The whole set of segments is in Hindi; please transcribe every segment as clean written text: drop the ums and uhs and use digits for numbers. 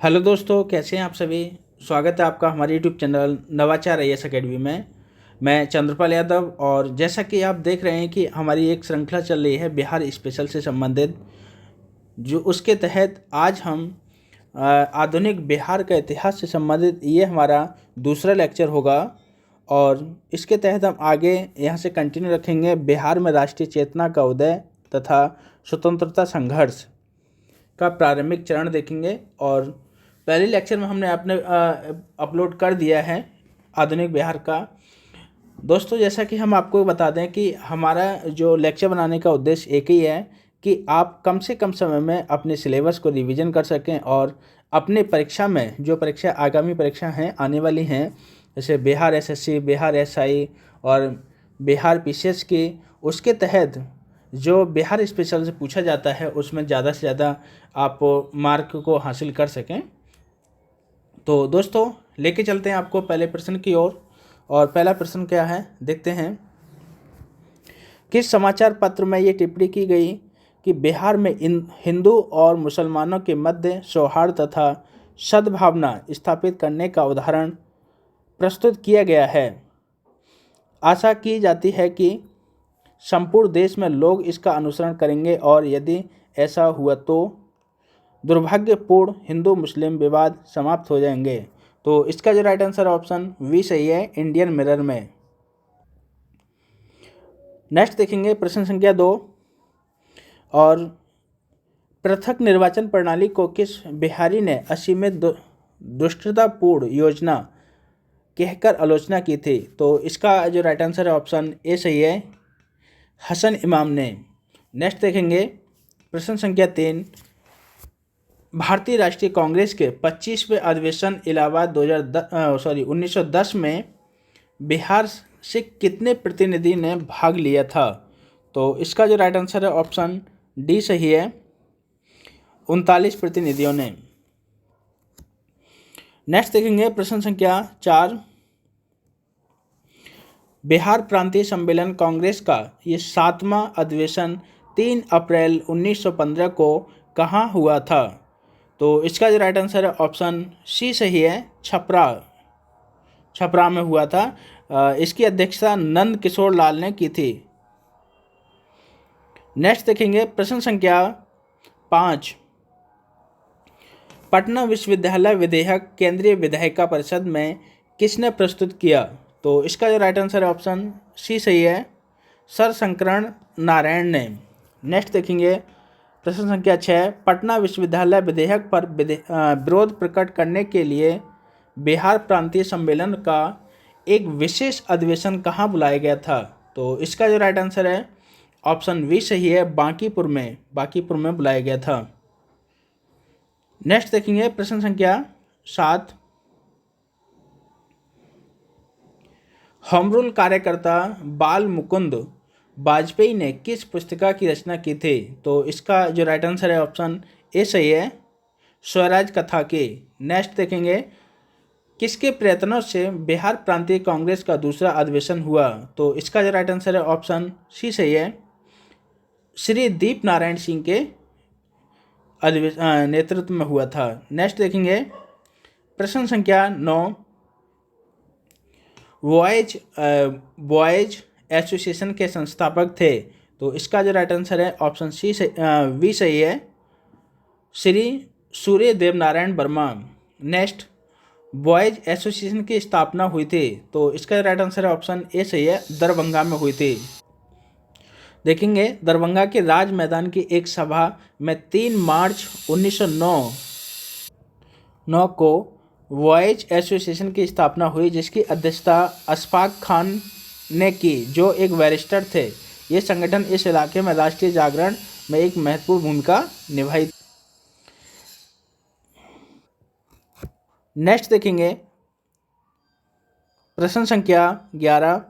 हेलो दोस्तों, कैसे हैं आप सभी। स्वागत है आपका हमारे यूट्यूब चैनल नवाचार आईएएस अकेडमी में। मैं चंद्रपाल यादव, और जैसा कि आप देख रहे हैं कि हमारी एक श्रृंखला चल रही है बिहार स्पेशल से संबंधित, जो उसके तहत आज हम आधुनिक बिहार का इतिहास से संबंधित ये हमारा दूसरा लेक्चर होगा। और इसके तहत हम आगे यहाँ से कंटिन्यू रखेंगे बिहार में राष्ट्रीय चेतना का उदय तथा स्वतंत्रता संघर्ष का प्रारंभिक चरण देखेंगे। और पहले लेक्चर में हमने आपने अपलोड कर दिया है आधुनिक बिहार का। दोस्तों, जैसा कि हम आपको बता दें कि हमारा जो लेक्चर बनाने का उद्देश्य एक ही है कि आप कम से कम समय में अपने सिलेबस को रिवीजन कर सकें और अपने परीक्षा में जो परीक्षा आगामी परीक्षा हैं आने वाली हैं, जैसे बिहार एसएससी, बिहार एसआई और बिहार पीसीएस की, उसके तहत जो बिहार स्पेशल से पूछा जाता है उसमें ज़्यादा से ज़्यादा आप मार्क को हासिल कर सकें। तो दोस्तों, लेके चलते हैं आपको पहले प्रश्न की ओर। और पहला प्रश्न क्या है, देखते हैं। किस समाचार पत्र में ये टिप्पणी की गई कि बिहार में हिंदू और मुसलमानों के मध्य सौहार्द तथा सद्भावना स्थापित करने का उदाहरण प्रस्तुत किया गया है। आशा की जाती है कि संपूर्ण देश में लोग इसका अनुसरण करेंगे, और यदि ऐसा हुआ तो दुर्भाग्यपूर्ण हिंदू मुस्लिम विवाद समाप्त हो जाएंगे। तो इसका जो राइट आंसर ऑप्शन वी सही है, इंडियन मिरर में। नेक्स्ट देखेंगे प्रश्न संख्या 2। और पृथक निर्वाचन प्रणाली को किस बिहारी ने असीमित दुष्टतापूर्ण योजना कहकर आलोचना की थी। तो इसका जो राइट आंसर है ऑप्शन ए सही है, हसन इमाम ने। नेक्स्ट देखेंगे प्रश्न संख्या 3। भारतीय राष्ट्रीय कांग्रेस के 25वें अधिवेशन इलाहाबाद 1910 में बिहार से कितने प्रतिनिधि ने भाग लिया था। तो इसका जो राइट आंसर है ऑप्शन डी सही है, 39 प्रतिनिधियों ने। नेक्स्ट देखेंगे प्रश्न संख्या 4। बिहार प्रांतीय सम्मेलन कांग्रेस का ये 7वां अधिवेशन 3 अप्रैल 1915 को कहाँ हुआ था। तो इसका जो राइट आंसर है ऑप्शन सी सही है, छपरा में हुआ था। इसकी अध्यक्षता नंद किशोर लाल ने की थी। नेक्स्ट देखेंगे प्रश्न संख्या 5। पटना विश्वविद्यालय विधेयक केंद्रीय विधायिका परिषद में किसने प्रस्तुत किया। तो इसका जो राइट आंसर है ऑप्शन सी सही है, सर शंकरण नारायण ने। नेक्स्ट देखेंगे प्रश्न संख्या 6। पटना विश्वविद्यालय विधेयक पर विरोध प्रकट करने के लिए बिहार प्रांतीय सम्मेलन का एक विशेष अधिवेशन कहाँ बुलाया गया था। तो इसका जो राइट आंसर है ऑप्शन वी सही है, बांकीपुर में बुलाया गया था। नेक्स्ट देखेंगे प्रश्न संख्या 7। होम रूल कार्यकर्ता बाल मुकुंद वाजपेयी ने किस पुस्तिका की रचना की थी। तो इसका जो राइट आंसर है ऑप्शन ए सही है, स्वराज कथा की। नेक्स्ट देखेंगे किसके प्रयत्नों से बिहार प्रांतीय कांग्रेस का दूसरा अधिवेशन हुआ। तो इसका जो राइट आंसर है ऑप्शन सी सही है, श्री दीप नारायण सिंह के नेतृत्व में हुआ था। नेक्स्ट देखेंगे प्रश्न संख्या 9। बॉयज एसोसिएशन के संस्थापक थे। तो इसका जो राइट आंसर है ऑप्शन सी वी सही है, Shri Surya Dev Narayan Verma. Next boys association की स्थापना हुई थी। तो इसका राइट आंसर है ऑप्शन ए सही है, दरभंगा में हुई थी। देखेंगे दरभंगा के राज मैदान की एक सभा में 3 मार्च 1909 को बॉयज एसोसिएशन की स्थापना हुई, जिसकी अध्यक्षता अशफाक खान ने की, जो एक बैरिस्टर थे। ये संगठन इस इलाके में राष्ट्रीय जागरण में एक महत्वपूर्ण भूमिका निभाई। नेक्स्ट देखेंगे प्रश्न संख्या 11।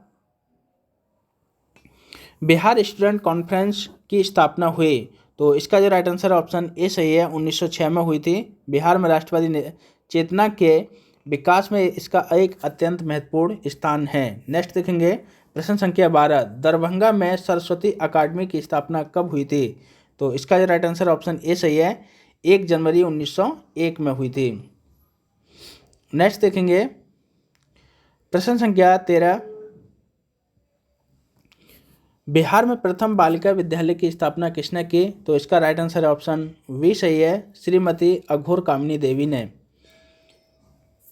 बिहार स्टूडेंट कॉन्फ्रेंस की स्थापना हुई। तो इसका जो राइट आंसर ऑप्शन ए सही है, 1906 में हुई थी। बिहार में राष्ट्रवादी चेतना के विकास में इसका एक अत्यंत महत्वपूर्ण स्थान है। नेक्स्ट देखेंगे प्रश्न संख्या 12। दरभंगा में सरस्वती अकादमी की स्थापना कब हुई थी। तो इसका जो राइट आंसर ऑप्शन ए सही है, 1 जनवरी 1901 में हुई थी। नेक्स्ट देखेंगे प्रश्न संख्या 13, बिहार में प्रथम बालिका विद्यालय की स्थापना किसने की? तो इसका राइट आंसर है ऑप्शन बी सही है, श्रीमती अघोर कामिनी देवी ने।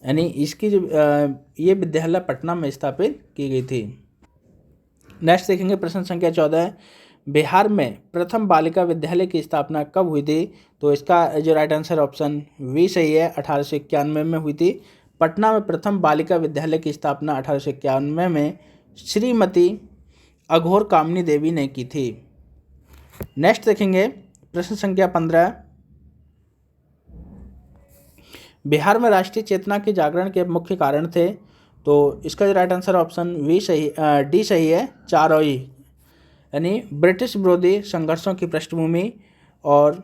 यानी इसकी जो ये विद्यालय पटना में स्थापित की गई थी। नेक्स्ट देखेंगे प्रश्न संख्या 14, बिहार में प्रथम बालिका विद्यालय की स्थापना कब हुई थी? तो इसका जो राइट आंसर ऑप्शन बी सही है, 1891 में हुई थी। पटना में प्रथम बालिका विद्यालय की स्थापना 1891 में श्रीमती अघोर कामिनी देवी ने की थी। नेक्स्ट देखेंगे प्रश्न संख्या 15, बिहार में राष्ट्रीय चेतना के जागरण के मुख्य कारण थे? तो इसका जो राइट आंसर ऑप्शन डी सही है, चारोही, यानी ब्रिटिश विरोधी संघर्षों की पृष्ठभूमि और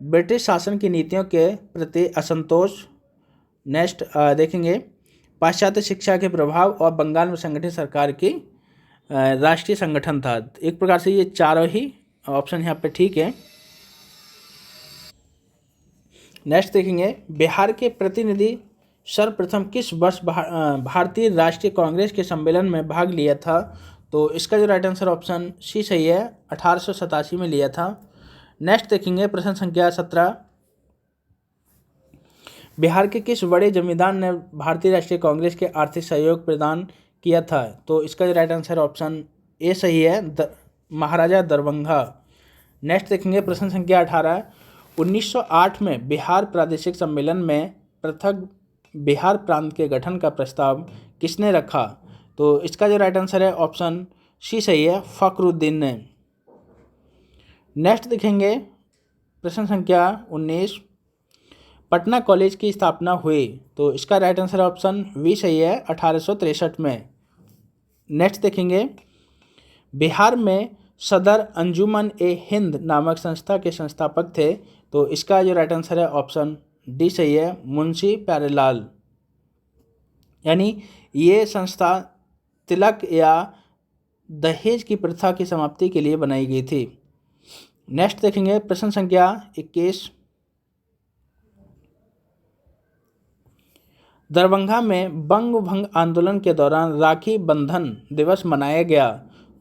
ब्रिटिश शासन की नीतियों के प्रति असंतोष। नेक्स्ट देखेंगे पाश्चात्य शिक्षा के प्रभाव और बंगाल में संगठित सरकार की राष्ट्रीय संगठन था। एक प्रकार से ये चारों ही ऑप्शन यहाँ पे ठीक है। नेक्स्ट देखेंगे बिहार के प्रतिनिधि सर्वप्रथम किस वर्ष भारतीय राष्ट्रीय कांग्रेस के सम्मेलन में भाग लिया था? तो इसका जो राइट आंसर ऑप्शन सी सही है, 1887 में लिया था। नेक्स्ट देखेंगे प्रश्न संख्या 17, बिहार के किस बड़े जमींदार ने भारतीय राष्ट्रीय कांग्रेस के आर्थिक सहयोग प्रदान किया था? तो इसका जो राइट आंसर ऑप्शन ए सही है, महाराजा दरभंगा। नेक्स्ट देखेंगे प्रश्न संख्या 18, 1908 में बिहार प्रादेशिक सम्मेलन में पृथक बिहार प्रांत के गठन का प्रस्ताव किसने रखा? तो इसका जो राइट आंसर है ऑप्शन सी सही है, फखरुद्दीन ने। नेक्स्ट देखेंगे प्रश्न संख्या 19, पटना कॉलेज की स्थापना हुई? तो इसका राइट आंसर ऑप्शन बी सही है, 1863 में। नेक्स्ट देखेंगे बिहार में सदर अंजुमन ए हिंद नामक संस्था के संस्थापक थे? तो इसका जो राइट आंसर है ऑप्शन डी सही है, मुंशी प्यारेलाल। यानी ये संस्था तिलक या दहेज की प्रथा की समाप्ति के लिए बनाई गई थी। नेक्स्ट देखेंगे प्रश्न संख्या 21, दरभंगा में बंग भंग आंदोलन के दौरान राखी बंधन दिवस मनाया गया?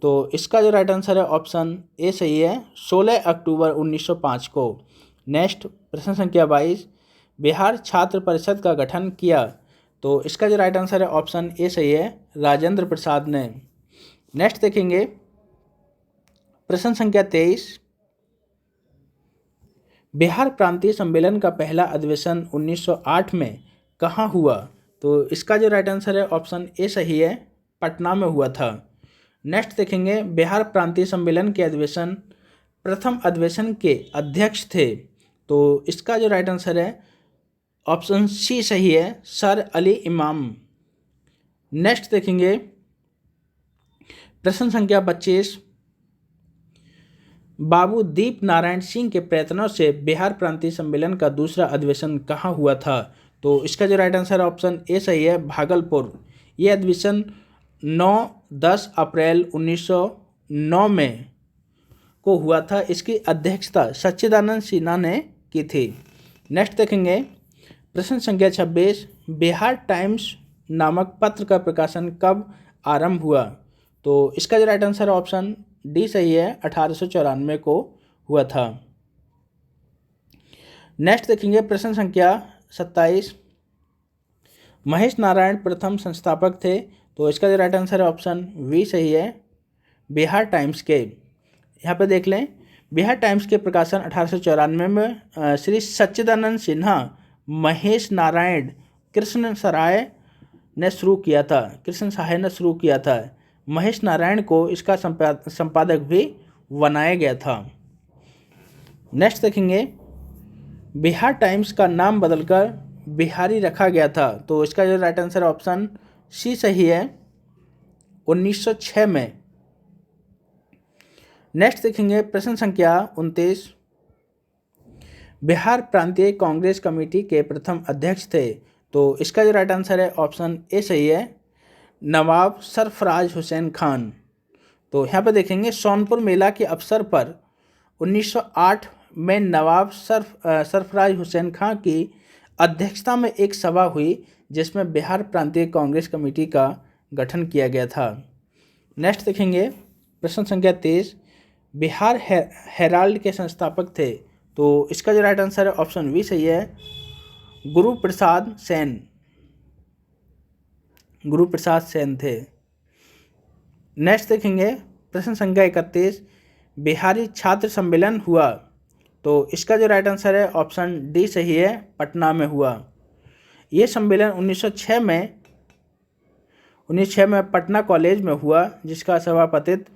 तो इसका जो राइट आंसर है ऑप्शन ए सही है, 16 अक्टूबर 1905 को। नेक्स्ट प्रश्न संख्या 22, बिहार छात्र परिषद का गठन किया? तो इसका जो राइट आंसर है ऑप्शन ए सही है, राजेंद्र प्रसाद ने। नेक्स्ट देखेंगे प्रश्न संख्या 23, बिहार प्रांतीय सम्मेलन का पहला अधिवेशन 1908 में कहाँ हुआ? तो इसका जो राइट आंसर है ऑप्शन ए सही है, पटना में हुआ था। नेक्स्ट देखेंगे बिहार प्रांतीय सम्मेलन के अधिवेशन प्रथम अधिवेशन के अध्यक्ष थे? तो इसका जो राइट आंसर है ऑप्शन सी सही है, सर अली इमाम। नेक्स्ट देखेंगे प्रश्न संख्या 25, बाबू दीप नारायण सिंह के प्रयत्नों से बिहार प्रांतीय सम्मेलन का दूसरा अधिवेशन कहाँ हुआ था? तो इसका जो राइट आंसर ऑप्शन ए सही है, भागलपुर। ये अधिवेशन 9-10 अप्रैल 1909 में को हुआ था। इसकी अध्यक्षता सच्चिदानंद सिन्हा ने की थी। नेक्स्ट देखेंगे प्रश्न संख्या 26, बिहार टाइम्स नामक पत्र का प्रकाशन कब आरंभ हुआ? तो इसका जो राइट आंसर ऑप्शन डी सही है, 1894 को हुआ था। नेक्स्ट देखेंगे प्रश्न संख्या 27, महेश नारायण प्रथम संस्थापक थे? तो इसका जो राइट आंसर है ऑप्शन बी सही है, बिहार टाइम्स के। यहाँ पे देख लें, बिहार टाइम्स के प्रकाशन 1894 में श्री सच्चिदानंद सिन्हा, महेश नारायण, कृष्ण सहाय ने शुरू किया था। महेश नारायण को इसका संपादक भी बनाया गया था। नेक्स्ट देखेंगे बिहार टाइम्स का नाम बदलकर बिहारी रखा गया था? तो इसका जो राइट आंसर ऑप्शन सी सही है, 1906 में। नेक्स्ट देखेंगे प्रश्न संख्या 29, बिहार प्रांतीय कांग्रेस कमेटी के प्रथम अध्यक्ष थे? तो इसका जो राइट आंसर है ऑप्शन ए सही है, नवाब सरफराज हुसैन खान। तो यहाँ पर देखेंगे सोनपुर मेला के अवसर पर 1908 में नवाब सरफराज हुसैन खां की अध्यक्षता में एक सभा हुई जिसमें बिहार प्रांतीय कांग्रेस कमेटी का गठन किया गया था। नेक्स्ट देखेंगे प्रश्न संख्या 23, बिहार हेराल्ड के संस्थापक थे। तो इसका जो राइट आंसर है ऑप्शन बी सही है, गुरु प्रसाद सेन थे। नेक्स्ट देखेंगे प्रश्न संख्या 31, बिहारी छात्र सम्मेलन हुआ। तो इसका जो राइट आंसर है ऑप्शन डी सही है, पटना में हुआ। ये सम्मेलन 1906 में पटना कॉलेज में हुआ, जिसका सभापतित्व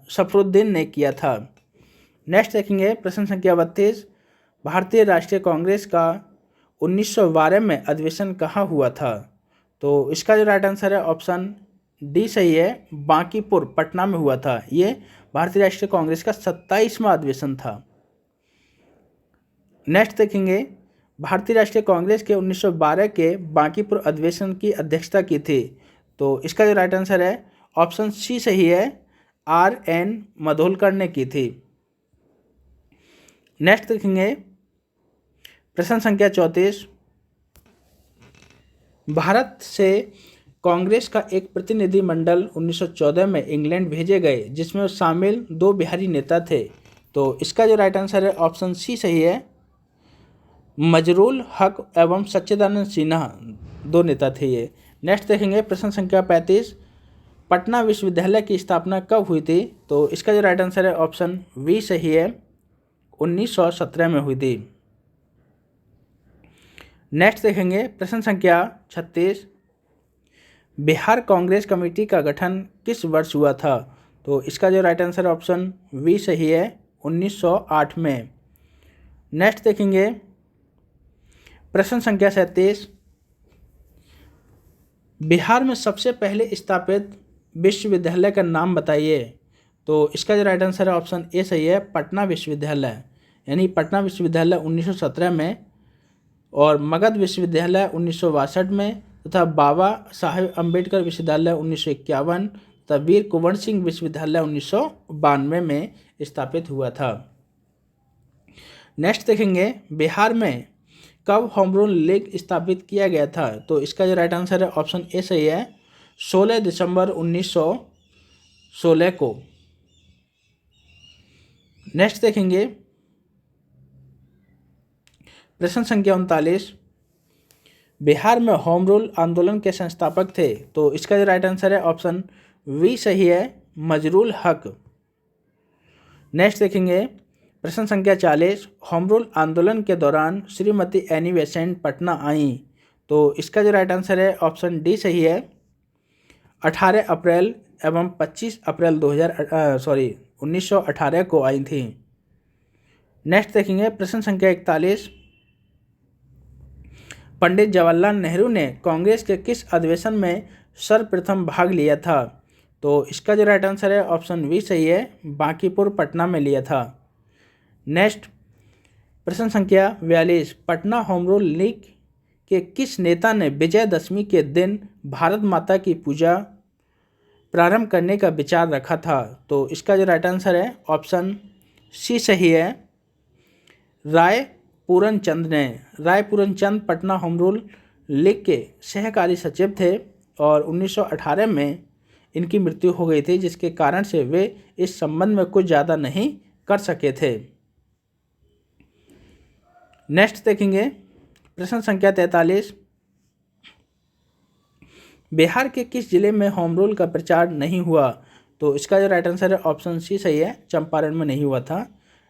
सफरुद्दीन ने किया था। नेक्स्ट देखेंगे प्रश्न संख्या 32, भारतीय राष्ट्रीय कांग्रेस का 1912 में अधिवेशन कहाँ हुआ था। तो इसका जो राइट आंसर है ऑप्शन डी सही है, बांकीपुर पटना में हुआ था। ये भारतीय राष्ट्रीय कांग्रेस का 27वां अधिवेशन था। नेक्स्ट देखेंगे भारतीय राष्ट्रीय कांग्रेस के 1912 के बांकीपुर अधिवेशन की अध्यक्षता की थी। तो इसका जो राइट आंसर है ऑप्शन सी सही है, R.N. मधोलकर ने की थी। नेक्स्ट देखेंगे प्रश्न संख्या 34, भारत से कांग्रेस का एक प्रतिनिधि मंडल 1914 में इंग्लैंड भेजे गए, जिसमें शामिल 2 बिहारी नेता थे। तो इसका जो राइट आंसर है ऑप्शन सी सही है, मजरूल हक एवं सच्चिदानंद सिन्हा 2 नेता थे ये। नेक्स्ट देखेंगे प्रश्न संख्या 35, पटना विश्वविद्यालय की स्थापना कब हुई थी। तो इसका जो राइट आंसर है ऑप्शन बी सही है, 1917 में हुई थी। नेक्स्ट देखेंगे प्रश्न संख्या 36, बिहार कांग्रेस कमेटी का गठन किस वर्ष हुआ था। तो इसका जो राइट आंसर है ऑप्शन बी सही है, 1908 में। नेक्स्ट देखेंगे प्रश्न संख्या 37, बिहार में सबसे पहले स्थापित विश्वविद्यालय का नाम बताइए। तो इसका जो राइट आंसर है ऑप्शन ए सही है, पटना विश्वविद्यालय। यानी पटना विश्वविद्यालय 1917 में और मगध विश्वविद्यालय 1962 में तथा बाबा साहेब अम्बेडकर विश्वविद्यालय 1951 तथा वीर कुंवर सिंह विश्वविद्यालय 1992 में स्थापित हुआ था। नेक्स्ट देखेंगे बिहार में कब होम रूल लीग स्थापित किया गया था। तो इसका जो राइट आंसर है ऑप्शन ए सही है, 16 दिसंबर 1916 को। नेक्स्ट देखेंगे प्रश्न संख्या 39, बिहार में होम रूल आंदोलन के संस्थापक थे। तो इसका जो राइट आंसर है ऑप्शन वी सही है, मजरूल हक। नेक्स्ट देखेंगे प्रश्न संख्या 40, होम रूल आंदोलन के दौरान श्रीमती एनी बेसेंट पटना आईं। तो इसका जो राइट आंसर है ऑप्शन डी सही है, 18 अप्रैल एवं 25 अप्रैल 1918 को आई थी। नेक्स्ट देखेंगे प्रश्न संख्या 41, पंडित जवाहरलाल नेहरू ने कांग्रेस के किस अधिवेशन में सर्वप्रथम भाग लिया था। तो इसका जो राइट आंसर है ऑप्शन बी सही है, बांकीपुर पटना में लिया था। नेक्स्ट प्रश्न संख्या 42, पटना होम रूल लीग के किस नेता ने विजयदशमी के दिन भारत माता की पूजा प्रारंभ करने का विचार रखा था। तो इसका जो राइट आंसर है ऑप्शन सी सही है, राय पूरन चंद पटना होम रूल लीग के सहकारी सचिव थे और 1918 में इनकी मृत्यु हो गई थी, जिसके कारण से वे इस संबंध में कुछ ज़्यादा नहीं कर सके थे। नेक्स्ट देखेंगे प्रश्न संख्या 43, बिहार के किस जिले में होम रूल का प्रचार नहीं हुआ। तो इसका जो राइट आंसर है ऑप्शन सी सही है, चंपारण में नहीं हुआ था।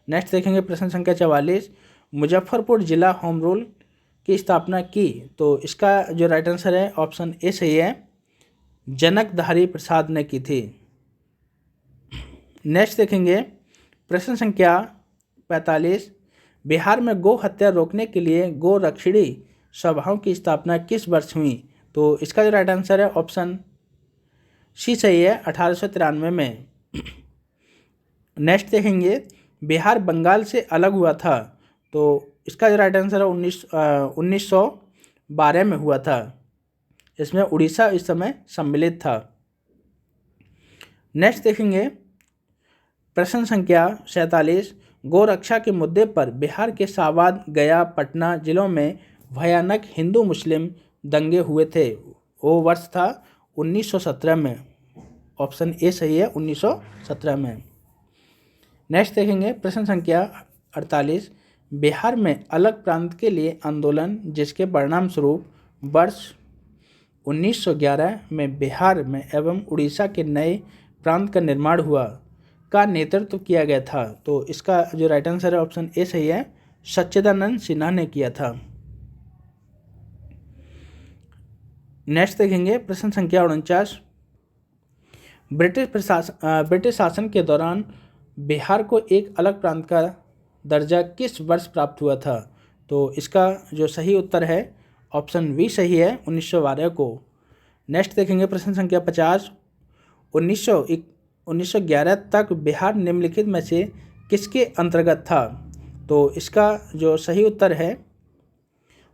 नेक्स्ट देखेंगे प्रश्न संख्या 44, मुजफ्फरपुर जिला होम रूल की स्थापना की। तो इसका जो राइट आंसर है ऑप्शन ए सही है, जनकधारी प्रसाद ने की थी। नेक्स्ट देखेंगे प्रश्न संख्या 45, बिहार में गो हत्या रोकने के लिए गो रक्षिणी सभाओं की स्थापना किस वर्ष हुई। तो इसका जो राइट आंसर है ऑप्शन सी सही है, 1893 में। नेक्स्ट देखेंगे बिहार बंगाल से अलग हुआ था। तो इसका जो राइट आंसर है 1912 में हुआ था। इसमें उड़ीसा इस समय सम्मिलित था। नेक्स्ट देखेंगे प्रश्न संख्या 47, गोरक्षा के मुद्दे पर बिहार के सावाद, गया, पटना जिलों में भयानक हिंदू मुस्लिम दंगे हुए थे। वो वर्ष था 1917 में। ऑप्शन ए सही है, 1917 में। नेक्स्ट देखेंगे प्रश्न संख्या 48। बिहार में अलग प्रांत के लिए आंदोलन जिसके परिणाम स्वरूप वर्ष 1911 में बिहार में एवं उड़ीसा के नए प्रांत का निर्माण हुआ, का नेतृत्व किया गया था। तो इसका जो राइट आंसर है ऑप्शन ए सही है, सच्चिदानंद सिन्हा ने किया था। नेक्स्ट देखेंगे प्रश्न संख्या 49। ब्रिटिश शासन के दौरान बिहार को एक अलग प्रांत का दर्जा किस वर्ष प्राप्त हुआ था? तो इसका जो सही उत्तर है ऑप्शन बी सही है, 1912 को। नेक्स्ट देखेंगे प्रश्न संख्या 50। 1911 तक बिहार निम्नलिखित में से किसके अंतर्गत था? तो इसका जो सही उत्तर है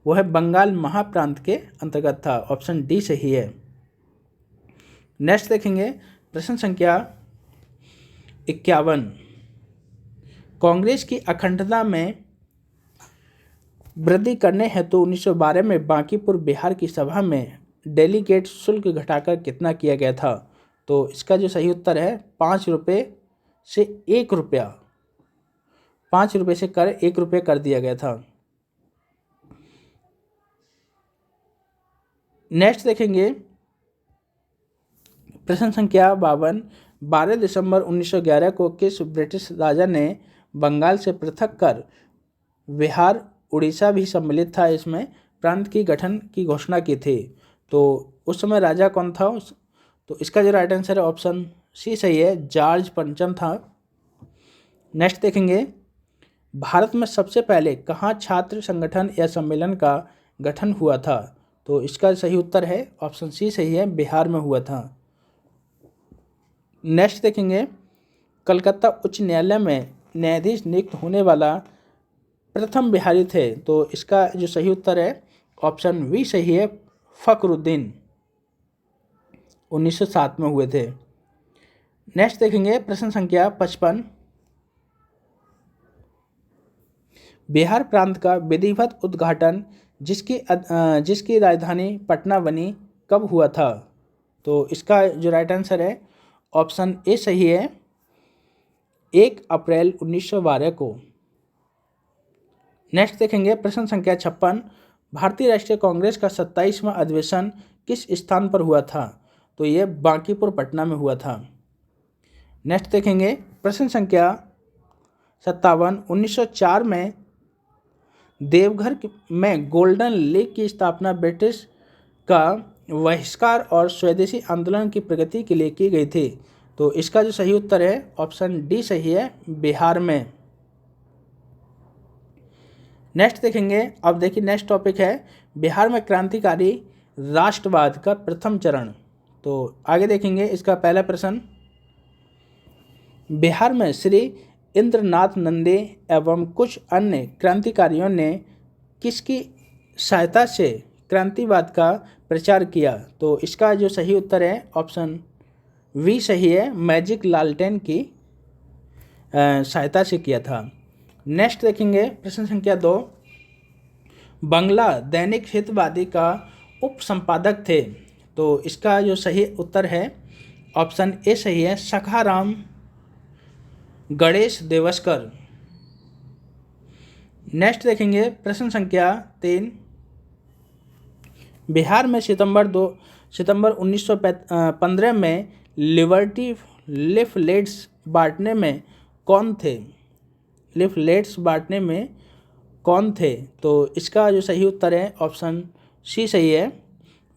वो है बंगाल महाप्रांत के अंतर्गत था। ऑप्शन डी सही है। नेक्स्ट देखेंगे प्रश्न संख्या 51। कांग्रेस की अखंडता में वृद्धि करने हेतु 1912 में बांकीपुर बिहार की सभा में डेलीगेट शुल्क घटाकर कितना किया गया था? तो इसका जो सही उत्तर है 5 रुपये से 1 रुपया, 5 रुपये से कर 1 रुपये कर दिया गया था। नेक्स्ट देखेंगे प्रश्न संख्या 52। 12 दिसंबर 1911 को किस ब्रिटिश राजा ने बंगाल से पृथक कर बिहार, उड़ीसा भी सम्मिलित था इसमें, प्रांत की गठन की घोषणा की थी? तो उस समय राजा कौन था? तो इसका जो राइट आंसर है ऑप्शन सी सही है, जॉर्ज पंचम था। नेक्स्ट देखेंगे भारत में सबसे पहले कहाँ छात्र संगठन या सम्मेलन का गठन हुआ था? तो इसका सही उत्तर है ऑप्शन सी सही है, बिहार में हुआ था। नेक्स्ट देखेंगे कलकत्ता उच्च न्यायालय में न्यायाधीश नियुक्त होने वाला प्रथम बिहारी थे। तो इसका जो सही उत्तर है ऑप्शन बी सही है, फखरुद्दीन, 1907 में हुए थे। नेक्स्ट देखेंगे प्रश्न संख्या 55। बिहार प्रांत का विधिवत उद्घाटन जिसकी राजधानी पटना बनी कब हुआ था? तो इसका जो राइट आंसर है ऑप्शन ए सही है, 1 अप्रैल 1912 को। नेक्स्ट देखेंगे प्रश्न संख्या 56। भारतीय राष्ट्रीय कांग्रेस का 27वां अधिवेशन किस स्थान पर हुआ था? तो ये बांकीपुर पटना में हुआ था। नेक्स्ट देखेंगे प्रश्न संख्या 57। 1904 में देवघर में गोल्डन लीग की स्थापना ब्रिटिश का बहिष्कार और स्वदेशी आंदोलन की प्रगति के लिए की गई थी। तो इसका जो सही उत्तर है ऑप्शन डी सही है, बिहार में। नेक्स्ट देखेंगे, अब देखिए नेक्स्ट टॉपिक है बिहार में क्रांतिकारी राष्ट्रवाद का प्रथम चरण। तो आगे देखेंगे इसका पहला प्रश्न, बिहार में श्री इंद्रनाथ नंदी एवं कुछ अन्य क्रांतिकारियों ने किसकी सहायता से क्रांतिवाद का प्रचार किया? तो इसका जो सही उत्तर है ऑप्शन वी सही है, मैजिक लालटेन की सहायता से किया था। नेक्स्ट देखेंगे प्रश्न संख्या 2। बंगला दैनिक हितवादी का उप संपादक थे। तो इसका जो सही उत्तर है ऑप्शन ए सही है, सखाराम गणेश देवस्कर। नेक्स्ट देखेंगे प्रश्न संख्या 3। बिहार में सितंबर 1915 में लिबर्टी लिफलेट्स बांटने में कौन थे? लिफलेट्स बांटने में कौन थे? तो इसका जो सही उत्तर है ऑप्शन सी सही है,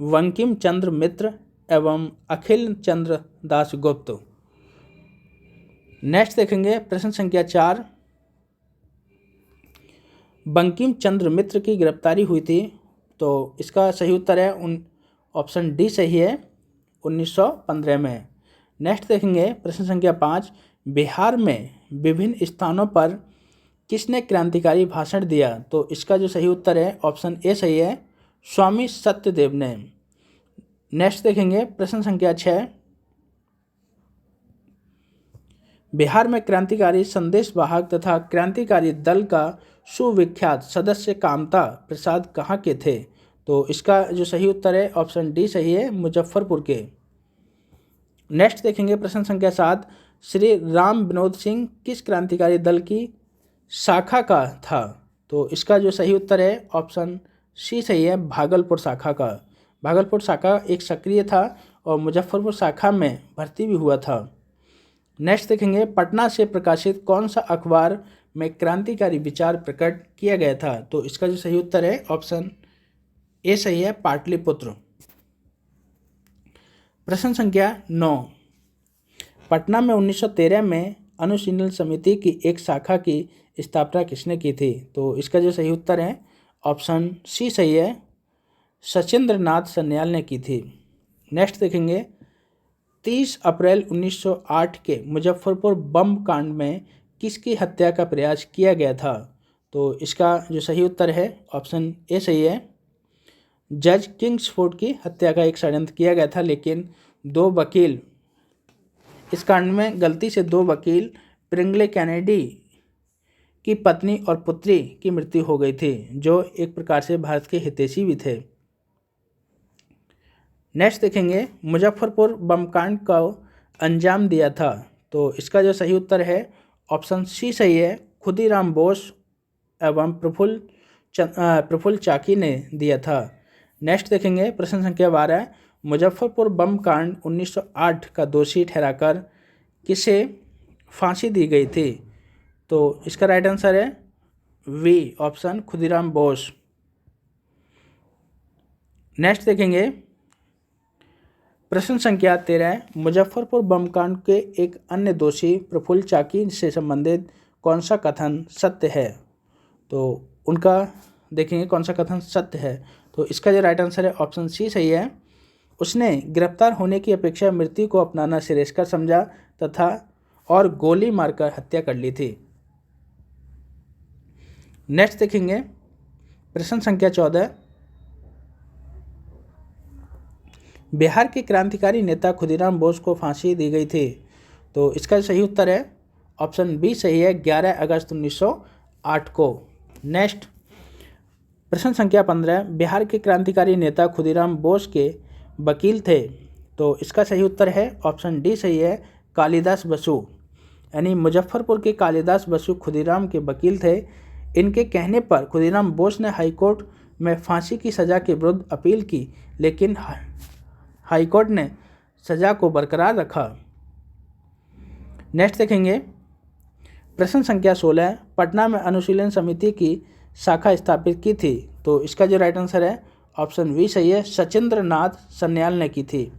बंकिम चंद्र मित्र एवं अखिल चंद्र दास गुप्त। नेक्स्ट देखेंगे प्रश्न संख्या 4। बंकिम चंद्र मित्र की गिरफ्तारी हुई थी। तो इसका सही उत्तर है ऑप्शन डी सही है, 1915 में। नेक्स्ट देखेंगे प्रश्न संख्या 5। बिहार में विभिन्न स्थानों पर किसने क्रांतिकारी भाषण दिया? तो इसका जो सही उत्तर है ऑप्शन ए सही है, स्वामी सत्यदेव ने। नेक्स्ट देखेंगे प्रश्न संख्या 6। बिहार में क्रांतिकारी संदेश वाहक तथा क्रांतिकारी दल का सुविख्यात सदस्य कामता प्रसाद कहाँ के थे? तो इसका जो सही उत्तर है ऑप्शन डी सही है, मुजफ्फरपुर के। नेक्स्ट देखेंगे प्रश्न संख्या 7, श्री राम विनोद सिंह किस क्रांतिकारी दल की शाखा का था? तो इसका जो सही उत्तर है ऑप्शन सी सही है, भागलपुर शाखा का। भागलपुर शाखा एक सक्रिय था और मुजफ्फरपुर शाखा में भर्ती भी हुआ था। नेक्स्ट देखेंगे, पटना से प्रकाशित कौन सा अखबार में क्रांतिकारी विचार प्रकट किया गया था? तो इसका जो सही उत्तर है ऑप्शन ए सही है, पाटलिपुत्र। प्रश्न संख्या 9, पटना में 1913 में अनुशीलन समिति की एक शाखा की स्थापना किसने की थी? तो इसका जो सही उत्तर है ऑप्शन सी सही है, सचिंद्र नाथ सन्याल ने की थी। नेक्स्ट देखेंगे, 30 अप्रैल 1908 के मुजफ्फरपुर बम कांड में किसकी हत्या का प्रयास किया गया था? तो इसका जो सही उत्तर है ऑप्शन ए सही है, जज किंग्सफोर्ड की हत्या का एक षड्यंत्र किया गया था, लेकिन 2 वकील, इस कांड में गलती से 2 वकील प्रिंगले कैनेडी की पत्नी और पुत्री की मृत्यु हो गई थी, जो एक प्रकार से भारत के हितैषी भी थे। नेक्स्ट देखेंगे, मुजफ्फरपुर बम कांड को अंजाम दिया था? तो इसका जो सही उत्तर है ऑप्शन सी सही है, खुदीराम बोस एवं प्रफुल्ल चाकी ने दिया था। नेक्स्ट देखेंगे प्रश्न संख्या 12, मुजफ्फरपुर बम कांड 1908 का दोषी ठहराकर किसे फांसी दी गई थी? तो इसका राइट आंसर है b option, Khudiram Bose. Next देखेंगे प्रश्न संख्या 13, मुजफ्फरपुर बम कांड के एक अन्य दोषी प्रफुल्ल चाकी से संबंधित कौन सा कथन सत्य है? तो उनका देखेंगे कौन सा कथन सत्य है। तो इसका जो राइट आंसर है ऑप्शन सी सही है, उसने गिरफ्तार होने की अपेक्षा मृत्यु को अपनाना श्रेयस्कर समझा तथा और गोली मारकर हत्या कर ली थी। नेक्स्ट देखेंगे प्रश्न संख्या 14, बिहार के क्रांतिकारी नेता खुदीराम बोस को फांसी दी गई थी? तो इसका सही उत्तर है ऑप्शन बी सही है, 11 अगस्त 1908 को। नेक्स्ट प्रश्न संख्या 15, बिहार के क्रांतिकारी नेता खुदीराम बोस के वकील थे? तो इसका सही उत्तर है ऑप्शन डी सही है, कालिदास बसु। यानी मुजफ्फरपुर के कालिदास बसु खुदीराम के वकील थे। इनके कहने पर खुदीराम बोस ने हाईकोर्ट में फांसी की सज़ा के विरुद्ध अपील की, लेकिन हाईकोर्ट ने सज़ा को बरकरार रखा। नेक्स्ट देखेंगे प्रश्न संख्या 16, पटना में अनुशीलन समिति की शाखा स्थापित की थी? तो इसका जो राइट आंसर है ऑप्शन बी सही है, सचिंद्र नाथ सन्याल ने की थी।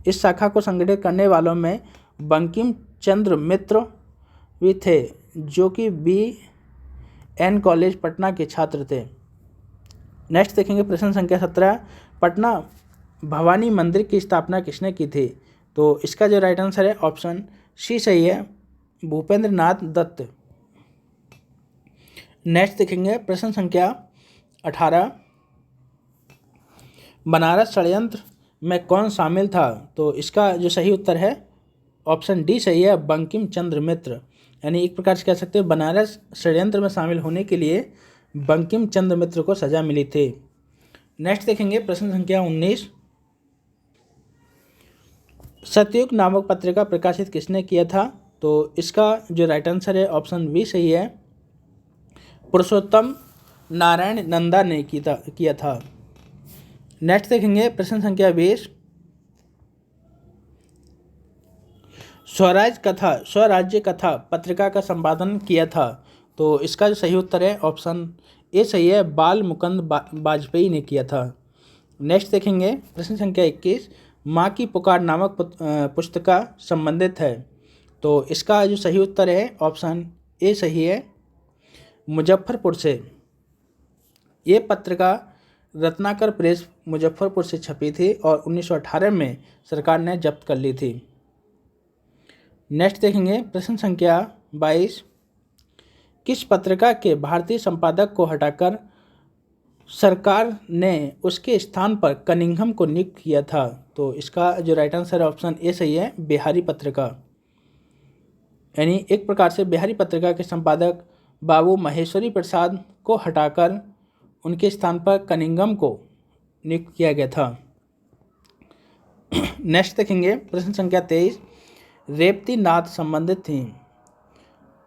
इस शाखा को संगठित करने वालों में बंकिम चंद्र मित्र भी थे, जो कि BN कॉलेज पटना के छात्र थे। नेक्स्ट देखेंगे प्रश्न संख्या 17, पटना भवानी मंदिर की स्थापना किसने की थी? तो इसका जो राइट आंसर है ऑप्शन सी सही है, भूपेंद्र नाथ दत्त। नेक्स्ट देखेंगे प्रश्न संख्या 18, बनारस षड्यंत्र में कौन शामिल था? तो इसका जो सही उत्तर है ऑप्शन डी सही है, बंकिम चंद्र मित्र। यानी एक प्रकार से कह सकते हैं बनारस षड्यंत्र में शामिल होने के लिए बंकिम चंद्र मित्र को सजा मिली थी। नेक्स्ट देखेंगे प्रश्न संख्या 19, सतयुग नामक पत्रिका प्रकाशित किसने किया था? तो इसका जो राइट आंसर है ऑप्शन बी सही है, पुरुषोत्तम नारायण नंदा ने किया था। नेक्स्ट देखेंगे प्रश्न संख्या 20, स्वराज्य कथा पत्रिका का संपादन किया था? तो इसका जो सही उत्तर है ऑप्शन ए सही है, बाल मुकुंद वाजपेयी ने किया था। नेक्स्ट देखेंगे प्रश्न संख्या 21, माँ की पुकार नामक पुस्तक संबंधित है? तो इसका जो सही उत्तर है ऑप्शन ए सही है, मुजफ्फरपुर से। ये पत्रिका रत्नाकर प्रेस मुजफ्फरपुर से छपी थी और 1918 में सरकार ने जब्त कर ली थी। नेक्स्ट देखेंगे प्रश्न संख्या 22, किस पत्रिका के भारतीय संपादक को हटाकर सरकार ने उसके स्थान पर कनिंघम को नियुक्त किया था? तो इसका जो राइट आंसर है ऑप्शन ए सही है, बिहारी पत्रिका। यानी एक प्रकार से बिहारी पत्रिका के संपादक बाबू महेश्वरी प्रसाद को हटाकर उनके स्थान पर कनिंगम को नियुक्त किया गया था। नेक्स्ट देखेंगे प्रश्न संख्या 23, रेवती नाथ संबंधित थी।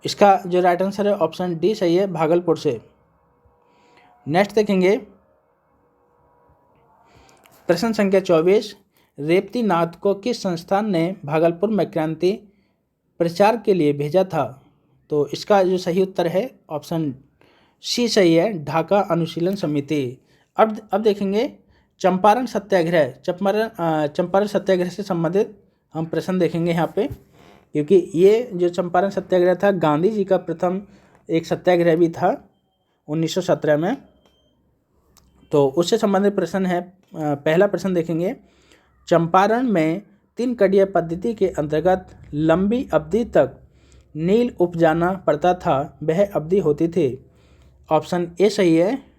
इसका जो राइट आंसर है ऑप्शन डी सही है, भागलपुर से। नेक्स्ट देखेंगे प्रश्न संख्या 24, रेवती नाथ को किस संस्थान ने भागलपुर में क्रांति प्रचार के लिए भेजा था? तो इसका जो सही उत्तर है ऑप्शन सी सही है, ढाका अनुशीलन समिति। अब देखेंगे चंपारण सत्याग्रह। चंपारण सत्याग्रह से संबंधित हम प्रश्न देखेंगे यहाँ पे, क्योंकि ये जो चंपारण सत्याग्रह था गांधी जी का प्रथम एक सत्याग्रह भी था 1917 में। तो उससे संबंधित प्रश्न है। पहला प्रश्न देखेंगे, चंपारण में 3 कड़िया पद्धति के अंतर्गत लंबी अवधि तक नील उपजाना पड़ता था, वह अवधि होती थी। ऑप्शन ए सही है,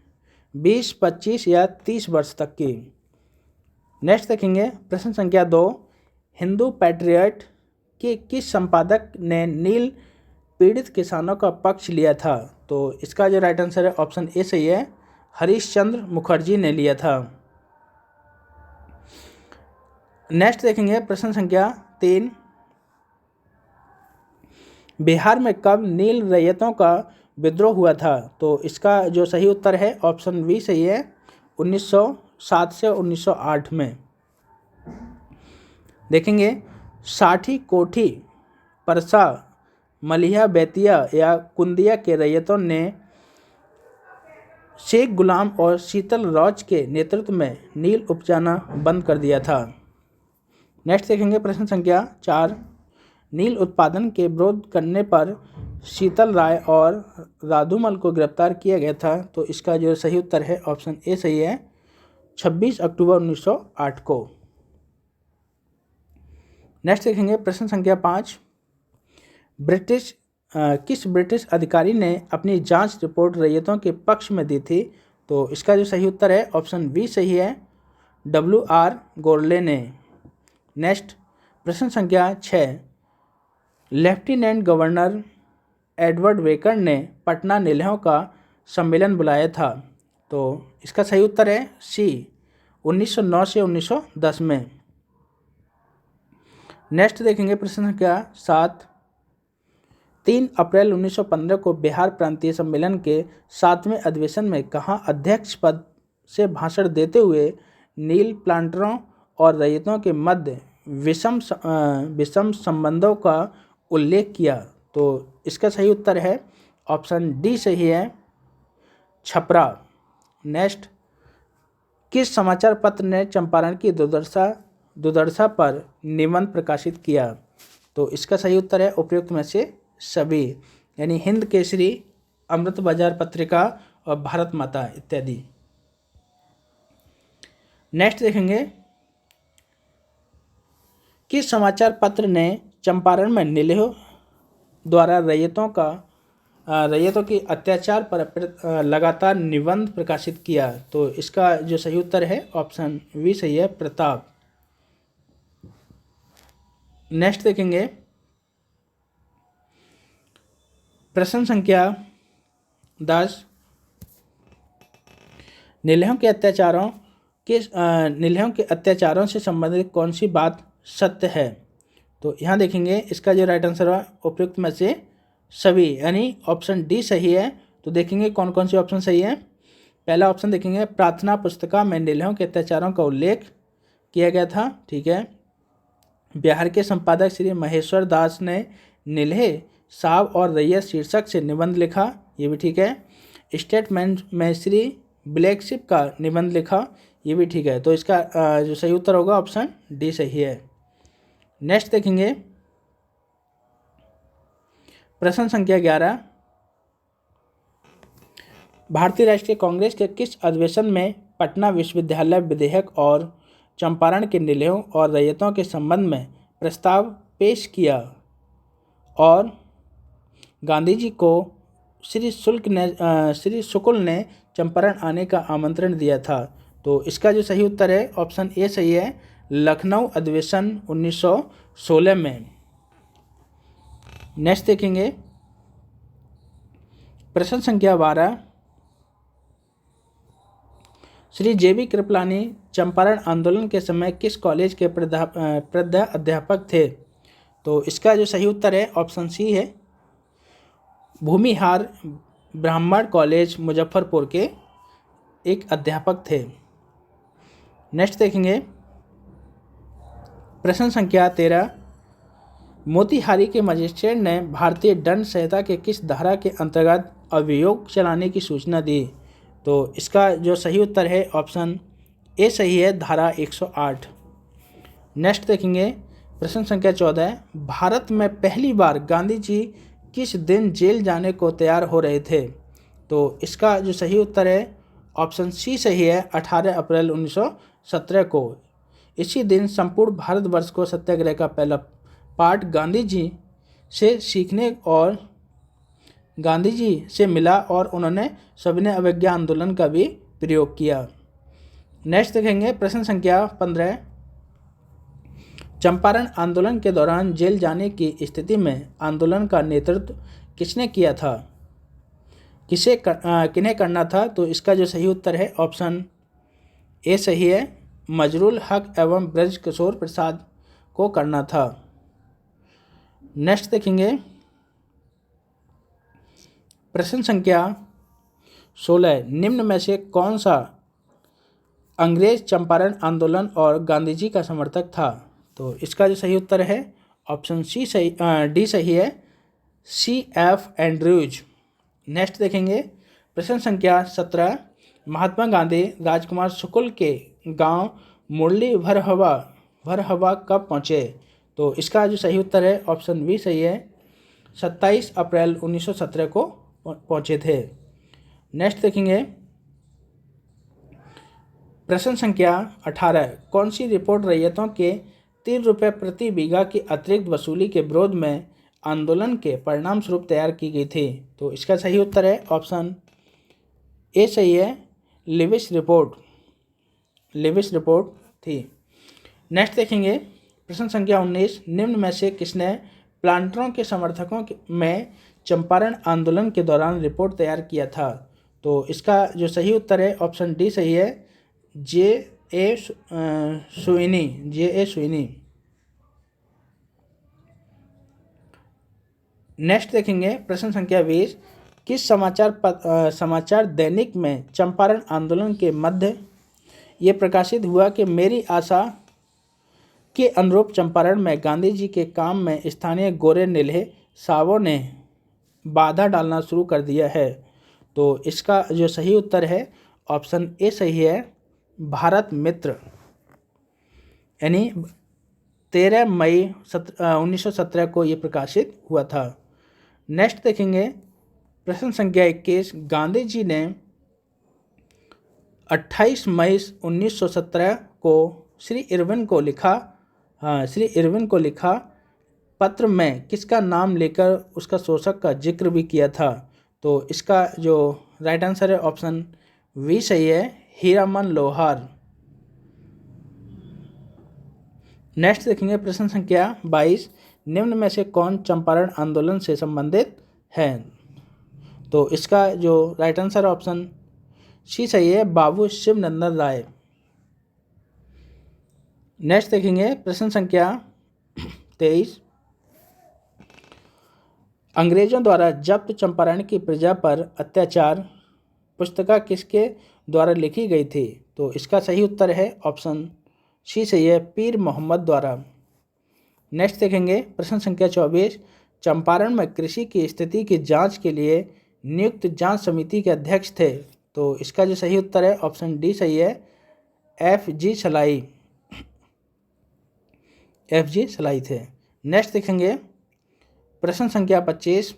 20, 25 या 30 वर्ष तक की। नेक्स्ट देखेंगे प्रश्न संख्या 2, हिंदू पैट्रियट के किस संपादक ने नील पीड़ित किसानों का पक्ष लिया था? तो इसका जो राइट आंसर है ऑप्शन ए सही है, हरीश चंद्र मुखर्जी ने लिया था। नेक्स्ट देखेंगे प्रश्न संख्या 3, बिहार में कब नील रैयतों का विद्रोह हुआ था? तो इसका जो सही उत्तर है ऑप्शन बी सही है, 1907 से 1908 में। देखेंगे साठी, कोठी, परसा, मलिया, बेतिया या कुंदिया के रैयतों ने शेख गुलाम और शीतल रॉच के नेतृत्व में नील उपजाना बंद कर दिया था। नेक्स्ट देखेंगे प्रश्न संख्या 4, नील उत्पादन के विरोध करने पर शीतल राय और राधुमल को गिरफ्तार किया गया था। तो इसका जो सही उत्तर है ऑप्शन ए सही है, 26 अक्टूबर 1908 को। नेक्स्ट देखेंगे प्रश्न संख्या 5, किस ब्रिटिश अधिकारी ने अपनी जांच रिपोर्ट रैयतों के पक्ष में दी थी? तो इसका जो सही उत्तर है ऑप्शन बी सही है, WR गोरले ने। नेक्स्ट प्रश्न संख्या 6, लेफ्टिनेंट गवर्नर एडवर्ड वेकर ने पटना नीलहों का सम्मेलन बुलाया था। तो इसका सही उत्तर है सी, 1909 से 1910 में। नेक्स्ट देखेंगे प्रश्न संख्या 7, 3 अप्रैल 1915 को बिहार प्रांतीय सम्मेलन के 7वें अधिवेशन में कहाँ अध्यक्ष पद से भाषण देते हुए नील प्लांटरों और रैयतों के मध्य विषम संबंधों का उल्लेख किया? तो इसका सही उत्तर है ऑप्शन डी सही है, छपरा। नेक्स्ट, किस समाचार पत्र ने चंपारण की दुर्दशा पर निबंध प्रकाशित किया? तो इसका सही उत्तर है उपयुक्त में से सभी, यानी हिंद केसरी, अमृत बाजार पत्रिका और भारत माता इत्यादि। नेक्स्ट देखेंगे, किस समाचार पत्र ने चंपारण में नीलहों द्वारा रैयतों की अत्याचार पर लगातार निबंध प्रकाशित किया? तो इसका जो सही उत्तर है ऑप्शन बी सही है, प्रताप। नेक्स्ट देखेंगे प्रश्न संख्या 10, नीलहों के अत्याचारों से संबंधित कौन सी बात सत्य है? तो यहाँ देखेंगे इसका जो राइट आंसर है उपयुक्त में से सभी, यानी ऑप्शन डी सही है। तो देखेंगे कौन कौन से ऑप्शन सही है। पहला ऑप्शन देखेंगे, प्रार्थना पुस्तिका में नीलहों के अत्याचारों का उल्लेख किया गया था, ठीक है। बिहार के संपादक श्री महेश्वर दास ने नीलहे साहब और रैयत शीर्षक से निबंध लिखा, ये भी ठीक है। स्टेटमेंट में श्री ब्लैकशिप का निबंध लिखा, ये भी ठीक है। तो इसका जो सही उत्तर होगा ऑप्शन डी सही है। नेक्स्ट देखेंगे प्रश्न संख्या 11, भारतीय राष्ट्रीय कांग्रेस के किस अधिवेशन में पटना विश्वविद्यालय विधेयक और चंपारण के नीलहों और रैयतों के संबंध में प्रस्ताव पेश किया और गांधी जी को श्री शुक्ल ने चंपारण आने का आमंत्रण दिया था? तो इसका जो सही उत्तर है ऑप्शन ए सही है, लखनऊ अधिवेशन 1916 में। नेक्स्ट देखेंगे प्रश्न संख्या 12, श्री जे.बी. कृपलानी चंपारण आंदोलन के समय किस कॉलेज के अध्यापक थे? तो इसका जो सही उत्तर है ऑप्शन सी है, भूमिहार ब्राह्मण कॉलेज मुजफ्फरपुर के एक अध्यापक थे। नेक्स्ट देखेंगे प्रश्न संख्या 13, मोतिहारी के मजिस्ट्रेट ने भारतीय दंड संहिता के किस धारा के अंतर्गत अभियोग चलाने की सूचना दी? तो इसका जो सही उत्तर है ऑप्शन ए सही है, धारा 108। नेक्स्ट देखेंगे प्रश्न संख्या 14, भारत में पहली बार गांधी जी किस दिन जेल जाने को तैयार हो रहे थे? तो इसका जो सही उत्तर है ऑप्शन सी सही है, 18 अप्रैल 1917 को। इसी दिन संपूर्ण भारतवर्ष को सत्याग्रह का पहला पाठ गांधी जी से सीखने और गांधी जी से मिला और उन्होंने सविनय अवज्ञा आंदोलन का भी प्रयोग किया। नेक्स्ट देखेंगे प्रश्न संख्या 15, चंपारण आंदोलन के दौरान जेल जाने की स्थिति में आंदोलन का नेतृत्व किसने किया था? किन्हें करना था? तो इसका जो सही उत्तर है ऑप्शन ए सही है, मजरूल हक एवं ब्रज किशोर प्रसाद को करना था। नेक्स्ट देखेंगे प्रश्न संख्या 16, निम्न में से कौन सा अंग्रेज चंपारण आंदोलन और गांधी जी का समर्थक था? तो इसका जो सही उत्तर है ऑप्शन डी सही है, C.F. एंड्रयूज। नेक्स्ट देखेंगे प्रश्न संख्या 17, महात्मा गांधी राजकुमार शुक्ल के गांव मुरली भरहवा कब पहुँचे? तो इसका जो सही उत्तर है ऑप्शन बी सही है, 27 अप्रैल 1917 को पहुँचे थे। नेक्स्ट देखेंगे प्रश्न संख्या 18, कौन सी रिपोर्ट रैयतों के 3 रुपये प्रति बीघा की अतिरिक्त वसूली के विरोध में आंदोलन के परिणाम स्वरूप तैयार की गई थी? तो इसका सही उत्तर है ऑप्शन ए सही है, लिविस रिपोर्ट थी। नेक्स्ट देखेंगे प्रश्न संख्या 19, निम्न में से किसने प्लांटरों के समर्थकों में चंपारण आंदोलन के दौरान रिपोर्ट तैयार किया था? तो इसका जो सही उत्तर है ऑप्शन डी सही है, जे.ए. सुइनी। नेक्स्ट देखेंगे प्रश्न संख्या 20, किस समाचार दैनिक में चंपारण आंदोलन के मध्य ये प्रकाशित हुआ कि मेरी आशा के अनुरूप चंपारण में गांधी जी के काम में स्थानीय गोरे नीले सावों ने बाधा डालना शुरू कर दिया है? तो इसका जो सही उत्तर है ऑप्शन ए सही है, भारत मित्र, यानी 13 मई 1917 को ये प्रकाशित हुआ था। नेक्स्ट देखेंगे प्रश्न संख्या 21, गांधी जी ने 28 मई 1917 को श्री इरविन को लिखा पत्र में किसका नाम लेकर उसका शोषक का जिक्र भी किया था? तो इसका जो राइट आंसर है ऑप्शन वी सही है, हीरामन लोहार। नेक्स्ट देखेंगे प्रश्न संख्या 22, निम्न में से कौन चंपारण आंदोलन से संबंधित है? तो इसका जो राइट आंसर ऑप्शन सी सही है, बाबू शिवनंदन राय। नेक्स्ट देखेंगे प्रश्न संख्या 23, अंग्रेजों द्वारा जब्त चंपारण की प्रजा पर अत्याचार पुस्तिका किसके द्वारा लिखी गई थी? तो इसका सही उत्तर है ऑप्शन सी सही है, पीर मोहम्मद द्वारा। नेक्स्ट देखेंगे प्रश्न संख्या 24, चंपारण में कृषि की स्थिति की जांच के लिए नियुक्त जांच समिति के अध्यक्ष थे? तो इसका जो सही उत्तर है ऑप्शन डी सही है, F.G. सलाई थे। नेक्स्ट देखेंगे प्रश्न संख्या 25,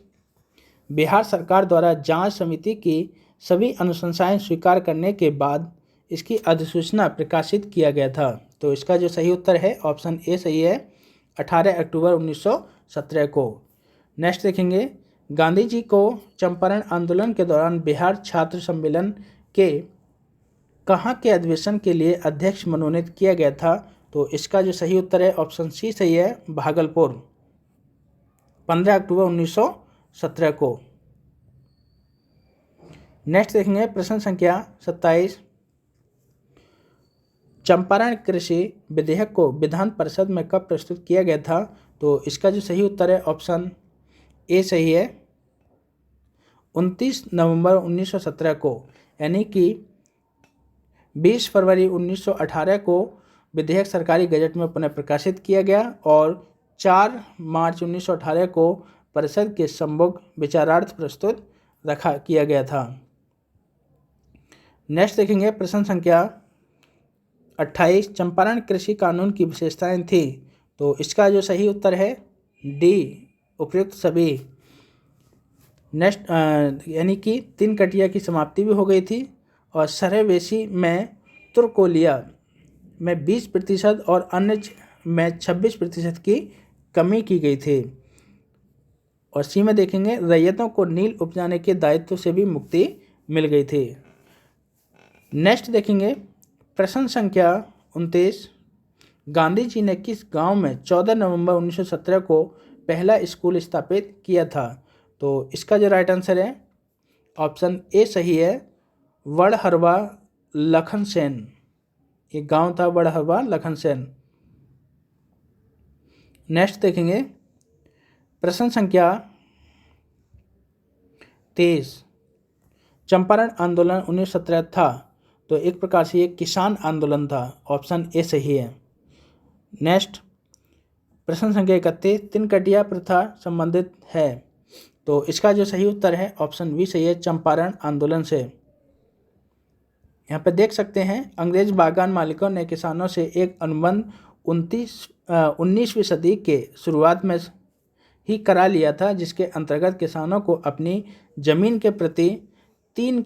बिहार सरकार द्वारा जांच समिति की सभी अनुशंसाएं स्वीकार करने के बाद इसकी अधिसूचना प्रकाशित किया गया था? तो इसका जो सही उत्तर है ऑप्शन ए सही है, 18 अक्टूबर 1917 को। नेक्स्ट देखेंगे गांधी जी को चंपारण आंदोलन के दौरान बिहार छात्र सम्मेलन के कहाँ के अधिवेशन के लिए अध्यक्ष मनोनीत किया गया था? तो इसका जो सही उत्तर है ऑप्शन सी सही है, भागलपुर। 15 अक्टूबर 1917 को। नेक्स्ट देखेंगे प्रश्न संख्या 27। चंपारण कृषि विधेयक को विधान परिषद में कब प्रस्तुत किया गया था? तो इसका जो सही उत्तर है ऑप्शन ए सही है, 29 नवंबर 1917 को, यानी कि 20 फरवरी 1918 को विधेयक सरकारी गजट में पुनः प्रकाशित किया गया और 4 मार्च 1918 को परिषद के सम्मुख विचारार्थ प्रस्तुत किया गया था। नेक्स्ट देखेंगे प्रश्न संख्या 28। चंपारण कृषि कानून की विशेषताएं थी? तो इसका जो सही उत्तर है डी, उपयुक्त सभी। नेक्स्ट यानी कि 3 कटिया की समाप्ति भी हो गई थी और सरहवेशी में तुर्कोलिया में 20% और अन्य में 26% की कमी की गई थी। और सी में देखेंगे रैयतों को नील उपजाने के दायित्व से भी मुक्ति मिल गई थी। नेक्स्ट देखेंगे प्रश्न संख्या 29। गांधी जी ने किस गांव में 14 नवंबर 1917 को पहला स्कूल स्थापित किया था? तो इसका जो राइट आंसर है ऑप्शन ए सही है, वड़हरवा लखनसेन। ये गांव था वड़हरवा लखनसेन। नेक्स्ट देखेंगे प्रश्न संख्या 23। चंपारण आंदोलन 1917 था? तो एक प्रकार से ये किसान आंदोलन था, ऑप्शन ए सही है। नेक्स्ट प्रश्न संख्या 31। 3 कटिया प्रथा संबंधित है? तो इसका जो सही उत्तर है ऑप्शन बी सही है, चंपारण आंदोलन से। यहाँ पे देख सकते हैं अंग्रेज बागान मालिकों ने किसानों से एक अनुबंध 19वीं सदी के शुरुआत में ही करा लिया था, जिसके अंतर्गत किसानों को अपनी जमीन के प्रति 3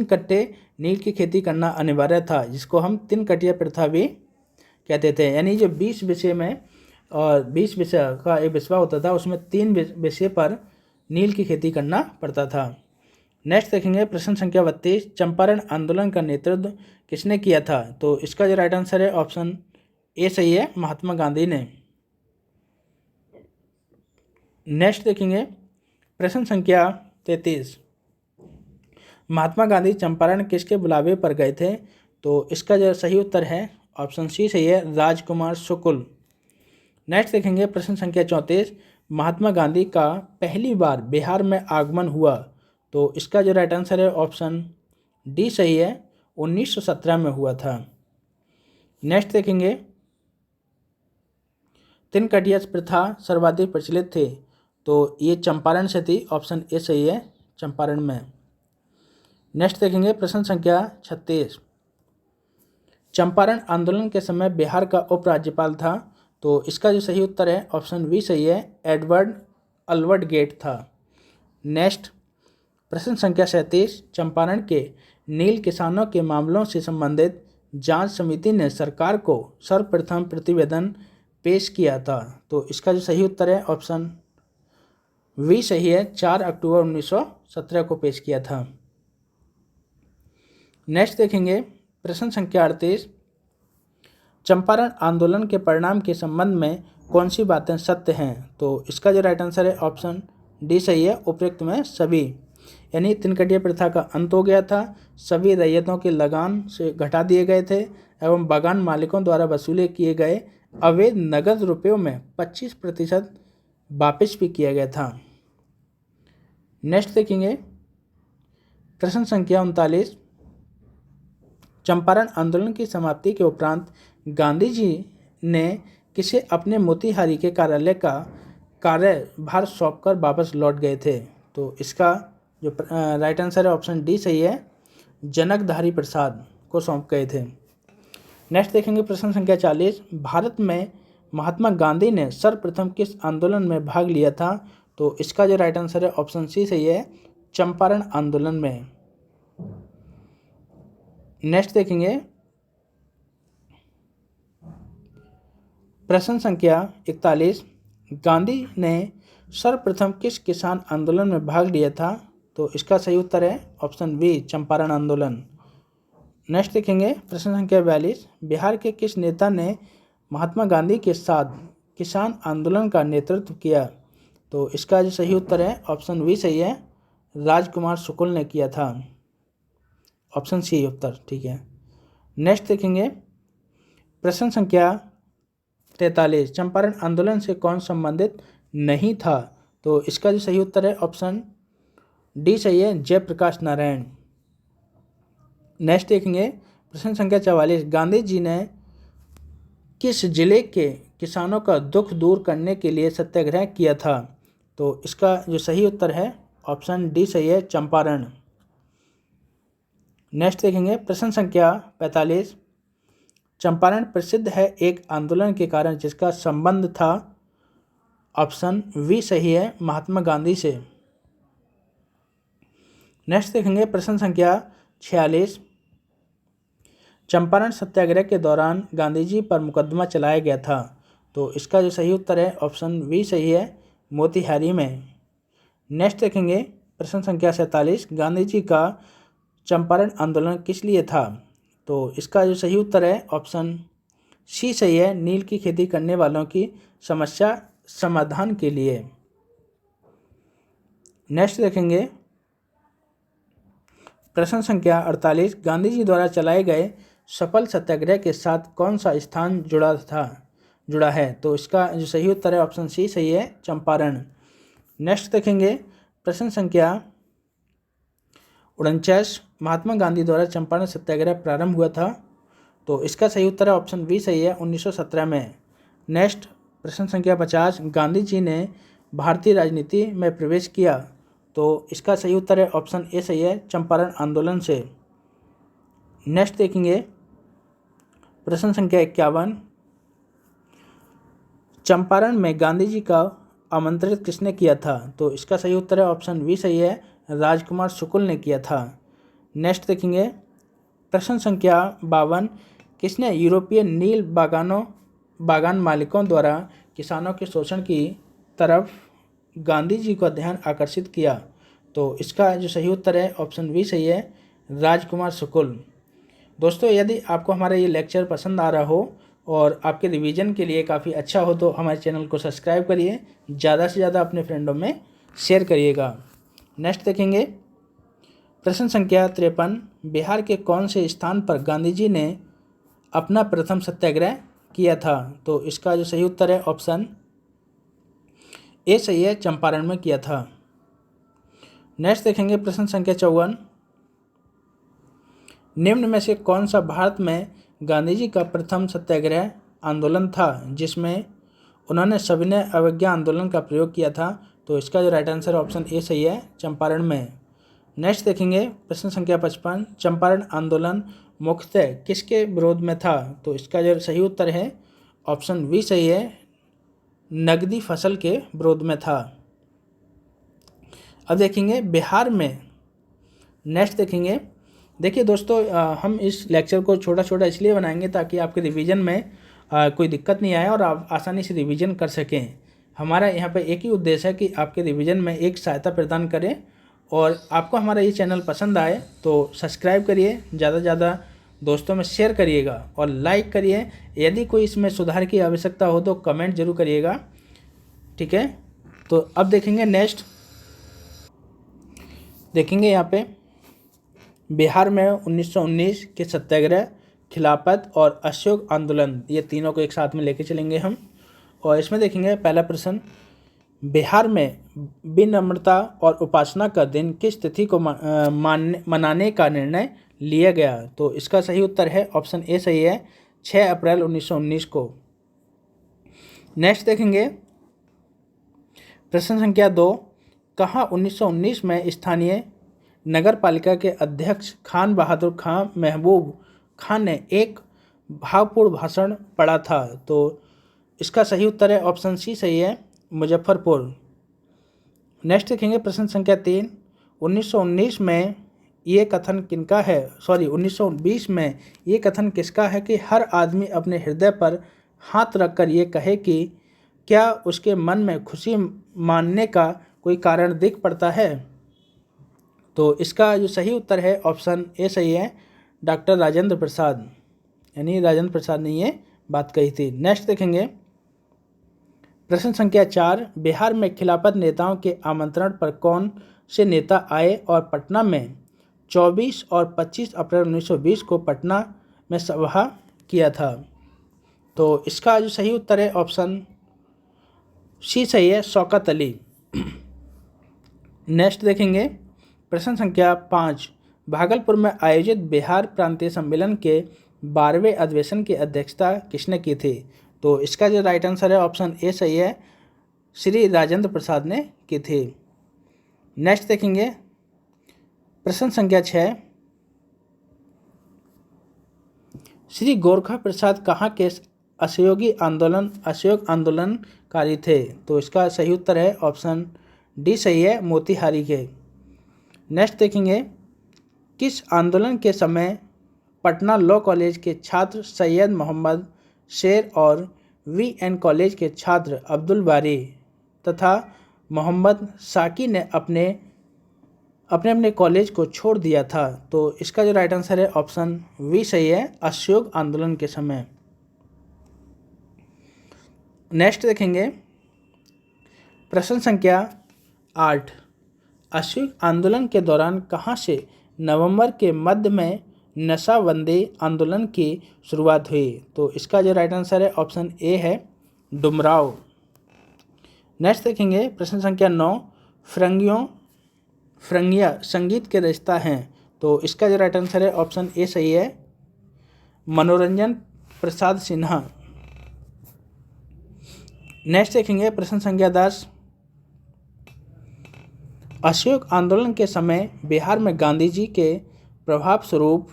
कट्टे नील की खेती करना अनिवार्य था, जिसको हम 3 कटिया प्रथा भी कहते थे। यानी जो 20 विषय में और 20 विषय का एक विषय होता था, उसमें 3 विषय पर नील की खेती करना पड़ता था। नेक्स्ट देखेंगे प्रश्न संख्या 32। चंपारण आंदोलन का नेतृत्व किसने किया था? तो इसका जो राइट आंसर है ऑप्शन ए सही है, महात्मा गांधी ने। नेक्स्ट देखेंगे प्रश्न संख्या 33। महात्मा गांधी चंपारण किसके बुलावे पर गए थे? तो इसका जो सही उत्तर है ऑप्शन सी सही है, राजकुमार शुक्ल। नेक्स्ट देखेंगे प्रश्न संख्या 34। महात्मा गांधी का पहली बार बिहार में आगमन हुआ? तो इसका जो राइट आंसर है ऑप्शन डी सही है, 1917 में हुआ था। नेक्स्ट देखेंगे 3 कटिया प्रथा सर्वाधिक प्रचलित थे? तो ये चंपारण से थी, ऑप्शन ए सही है, चंपारण में। नेक्स्ट देखेंगे प्रश्न संख्या 36। चंपारण आंदोलन के समय बिहार का उपराज्यपाल था? तो इसका जो सही उत्तर है ऑप्शन बी सही है, एडवर्ड अल्वर्ट गेट था। नेक्स्ट प्रश्न संख्या 37। चंपारण के नील किसानों के मामलों से संबंधित जांच समिति ने सरकार को सर्वप्रथम प्रतिवेदन पेश किया था? तो इसका जो सही उत्तर है ऑप्शन वी सही है, 4 अक्टूबर 1917 को पेश किया था। नेक्स्ट देखेंगे प्रश्न संख्या 38। चंपारण आंदोलन के परिणाम के संबंध में कौन सी बातें सत्य हैं? तो इसका जो राइट आंसर है ऑप्शन डी सही है, उपयुक्त में सभी। यानी 3 कटिया प्रथा का अंत हो गया था, सभी रैयतों के लगान से घटा दिए गए थे एवं बागान मालिकों द्वारा वसूले किए गए अवैध नगद रुपयों में 25% वापस भी किया गया था। नेक्स्ट देखेंगे प्रश्न संख्या 39। चंपारण आंदोलन की समाप्ति के उपरांत गांधी जी ने किसे अपने मोतिहारी के कार्यालय का कार्यभार सौंपकर वापस लौट गए थे? तो इसका जो राइट आंसर है ऑप्शन डी सही है, जनकधारी प्रसाद को सौंप गए थे। नेक्स्ट देखेंगे प्रश्न संख्या 40। भारत में महात्मा गांधी ने सर्वप्रथम किस आंदोलन में भाग लिया था? तो इसका जो राइट आंसर है ऑप्शन सी सही है, चंपारण आंदोलन में। नेक्स्ट देखेंगे प्रश्न संख्या 41। गांधी ने सर्वप्रथम किस किसान आंदोलन में भाग लिया था? तो इसका सही उत्तर है ऑप्शन बी, चंपारण आंदोलन। नेक्स्ट देखेंगे प्रश्न संख्या 42। बिहार के किस नेता ने महात्मा गांधी के साथ किसान आंदोलन का नेतृत्व किया? तो इसका जो सही उत्तर है ऑप्शन बी सही है, राजकुमार शुक्ल ने किया था। ऑप्शन सी उत्तर ठीक है। नेक्स्ट देखेंगे प्रश्न संख्या 43, चंपारण आंदोलन से कौन संबंधित नहीं था? तो इसका जो सही उत्तर है ऑप्शन डी सही है, जयप्रकाश नारायण। नेक्स्ट देखेंगे प्रश्न संख्या 44, गांधी जी ने किस जिले के किसानों का दुख दूर करने के लिए सत्याग्रह किया था? तो इसका जो सही उत्तर है ऑप्शन डी सही है, चंपारण। नेक्स्ट देखेंगे प्रश्न संख्या 45, चंपारण प्रसिद्ध है एक आंदोलन के कारण जिसका संबंध था? ऑप्शन वी सही है, महात्मा गांधी से। नेक्स्ट देखेंगे प्रश्न संख्या 46, चंपारण सत्याग्रह के दौरान गांधी जी पर मुकदमा चलाया गया था। तो इसका जो सही उत्तर है ऑप्शन वी सही है, मोतिहारी में। नेक्स्ट देखेंगे प्रश्न संख्या 47, गांधी जी का चंपारण आंदोलन किस लिए था? तो इसका जो सही उत्तर है ऑप्शन सी सही है, नील की खेती करने वालों की समस्या समाधान के लिए। नेक्स्ट देखेंगे प्रश्न संख्या 48, गांधी जी द्वारा चलाए गए सफल सत्याग्रह के साथ कौन सा स्थान जुड़ा है? तो इसका जो सही उत्तर है ऑप्शन सी सही है, चंपारण। नेक्स्ट देखेंगे प्रश्न संख्या 49, महात्मा गांधी द्वारा चंपारण सत्याग्रह प्रारंभ हुआ था। तो इसका सही उत्तर है ऑप्शन बी सही है, 1917 में। नेक्स्ट प्रश्न संख्या 50, गांधी जी ने भारतीय राजनीति में प्रवेश किया। तो इसका सही उत्तर है ऑप्शन ए सही है, चंपारण आंदोलन से। नेक्स्ट देखेंगे प्रश्न संख्या 51, चंपारण में गांधी जी का आमंत्रित किसने किया था? तो इसका सही उत्तर है ऑप्शन बी सही है, राजकुमार शुक्ल ने किया था। नेक्स्ट देखेंगे प्रश्न संख्या 52, किसने यूरोपीय नील बागान मालिकों द्वारा किसानों के शोषण की तरफ गांधी जी का ध्यान आकर्षित किया? तो इसका जो सही उत्तर है ऑप्शन बी सही है, राजकुमार शुक्ल। दोस्तों यदि आपको हमारा ये लेक्चर पसंद आ रहा हो और आपके रिवीजन के लिए काफ़ी अच्छा हो तो हमारे चैनल को सब्सक्राइब करिए, ज़्यादा से ज़्यादा अपने फ्रेंडों में शेयर करिएगा। नेक्स्ट देखेंगे प्रश्न संख्या 53, बिहार के कौन से स्थान पर गांधी जी ने अपना प्रथम सत्याग्रह किया था? तो इसका जो सही उत्तर है ऑप्शन ए सही है, चंपारण में किया था। नेक्स्ट देखेंगे प्रश्न संख्या 54, निम्न में से कौन सा भारत में गांधी जी का प्रथम सत्याग्रह आंदोलन था जिसमें उन्होंने सविनय अवज्ञा आंदोलन का प्रयोग किया था? तो इसका जो राइट आंसर ऑप्शन ए सही है, चंपारण में। नेक्स्ट देखेंगे प्रश्न संख्या 55, चंपारण आंदोलन मुख्यतः किसके विरोध में था? तो इसका जो सही उत्तर है ऑप्शन बी सही है, नकदी फसल के विरोध में था। अब देखेंगे बिहार में। नेक्स्ट देखेंगे, देखिए दोस्तों हम इस लेक्चर को छोटा छोटा इसलिए बनाएंगे ताकि आपके रिवीजन में कोई दिक्कत नहीं आए और आप आसानी से रिवीजन कर सकें। हमारा यहाँ पे एक ही उद्देश्य है कि आपके रिवीजन में एक सहायता प्रदान करें। और आपको हमारा ये चैनल पसंद आए तो सब्सक्राइब करिए, ज़्यादा से ज़्यादा दोस्तों में शेयर करिएगा और लाइक करिए। यदि कोई इसमें सुधार की आवश्यकता हो तो कमेंट जरूर करिएगा, ठीक है। तो अब देखेंगे नेक्स्ट देखेंगे यहाँ पे बिहार में 1919 के सत्याग्रह, खिलाफत और असहयोग आंदोलन, ये तीनों को एक साथ में लेके चलेंगे हम। और इसमें देखेंगे पहला प्रश्न, बिहार में विनम्रता और उपासना का दिन किस तिथि को मनाने का निर्णय लिया गया? तो इसका सही उत्तर है ऑप्शन ए सही है, 6 अप्रैल 1919 को। नेक्स्ट देखेंगे प्रश्न संख्या 2, कहाँ 1919 में स्थानीय नगर पालिका के अध्यक्ष खान बहादुर खां महबूब खान ने एक भावपूर्ण भाषण पढ़ा था? तो इसका सही उत्तर है ऑप्शन सी सही है, मुजफ्फरपुर। नेक्स्ट देखेंगे प्रश्न संख्या 3, 1919 में ये कथन किनका है? 1920 में ये कथन किसका है कि हर आदमी अपने हृदय पर हाथ रखकर ये कहे कि क्या उसके मन में खुशी मानने का कोई कारण दिख पड़ता है? तो इसका जो सही उत्तर है ऑप्शन ए सही है, डॉक्टर राजेंद्र प्रसाद, यानी राजेंद्र प्रसाद ने ये बात कही थी। नेक्स्ट देखेंगे प्रश्न संख्या 4, बिहार में खिलाफत नेताओं के आमंत्रण पर कौन से नेता आए और पटना में 24 और 25 अप्रैल 1920 को पटना में सभा किया था? तो इसका जो सही उत्तर है ऑप्शन सी सही है, शौकत अली। नेक्स्ट देखेंगे प्रश्न संख्या 5, भागलपुर में आयोजित बिहार प्रांतीय सम्मेलन के 12वें अधिवेशन की अध्यक्षता किसने की थी? तो इसका जो राइट आंसर है ऑप्शन ए सही है, श्री राजेंद्र प्रसाद ने की थी। नेक्स्ट देखेंगे प्रश्न संख्या 6, श्री गोरखा प्रसाद कहाँ के असहयोग आंदोलनकारी थे? तो इसका सही उत्तर है ऑप्शन डी सही है, मोतिहारी के। नेक्स्ट देखेंगे किस आंदोलन के समय पटना लॉ कॉलेज के छात्र सैयद मोहम्मद शेर और वीएन कॉलेज के छात्र अब्दुल बारी तथा मोहम्मद साकी ने अपने कॉलेज को छोड़ दिया था? तो इसका जो राइट आंसर है ऑप्शन वी सही है, असहयोग आंदोलन के समय। नेक्स्ट देखेंगे प्रश्न संख्या 8, असहयोग आंदोलन के दौरान कहाँ से नवंबर के मध्य में नशाबंदी आंदोलन की शुरुआत हुई? तो इसका जो राइट आंसर है ऑप्शन ए है, डुमराव। नेक्स्ट देखेंगे प्रश्न संख्या 9, फिरंगियाँ संगीत के रचयिता हैं? तो इसका जो राइट आंसर है ऑप्शन ए सही है, मनोरंजन प्रसाद सिन्हा। नेक्स्ट देखेंगे प्रश्न संख्या 10, असहयोग आंदोलन के समय बिहार में गांधी जी के प्रभाव स्वरूप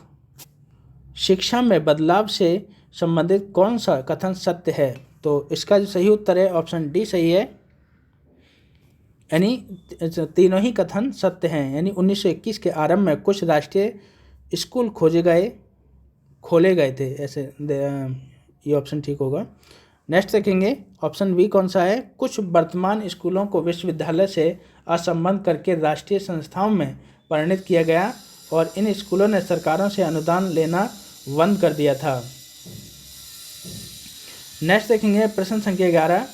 शिक्षा में बदलाव से संबंधित कौन सा कथन सत्य है? तो इसका जो सही उत्तर है ऑप्शन डी सही है, यानी तीनों ही कथन सत्य हैं। यानी 1921 के आरंभ में कुछ राष्ट्रीय स्कूल खोले गए थे, ऐसे ये ऑप्शन ठीक होगा। नेक्स्ट देखेंगे ऑप्शन बी कौन सा है, कुछ वर्तमान स्कूलों को विश्वविद्यालय से असंबद्ध करके राष्ट्रीय संस्थाओं में परिणत किया गया और इन स्कूलों ने सरकारों से अनुदान लेना बंद कर दिया था। नेक्स्ट देखेंगे प्रश्न संख्या 11,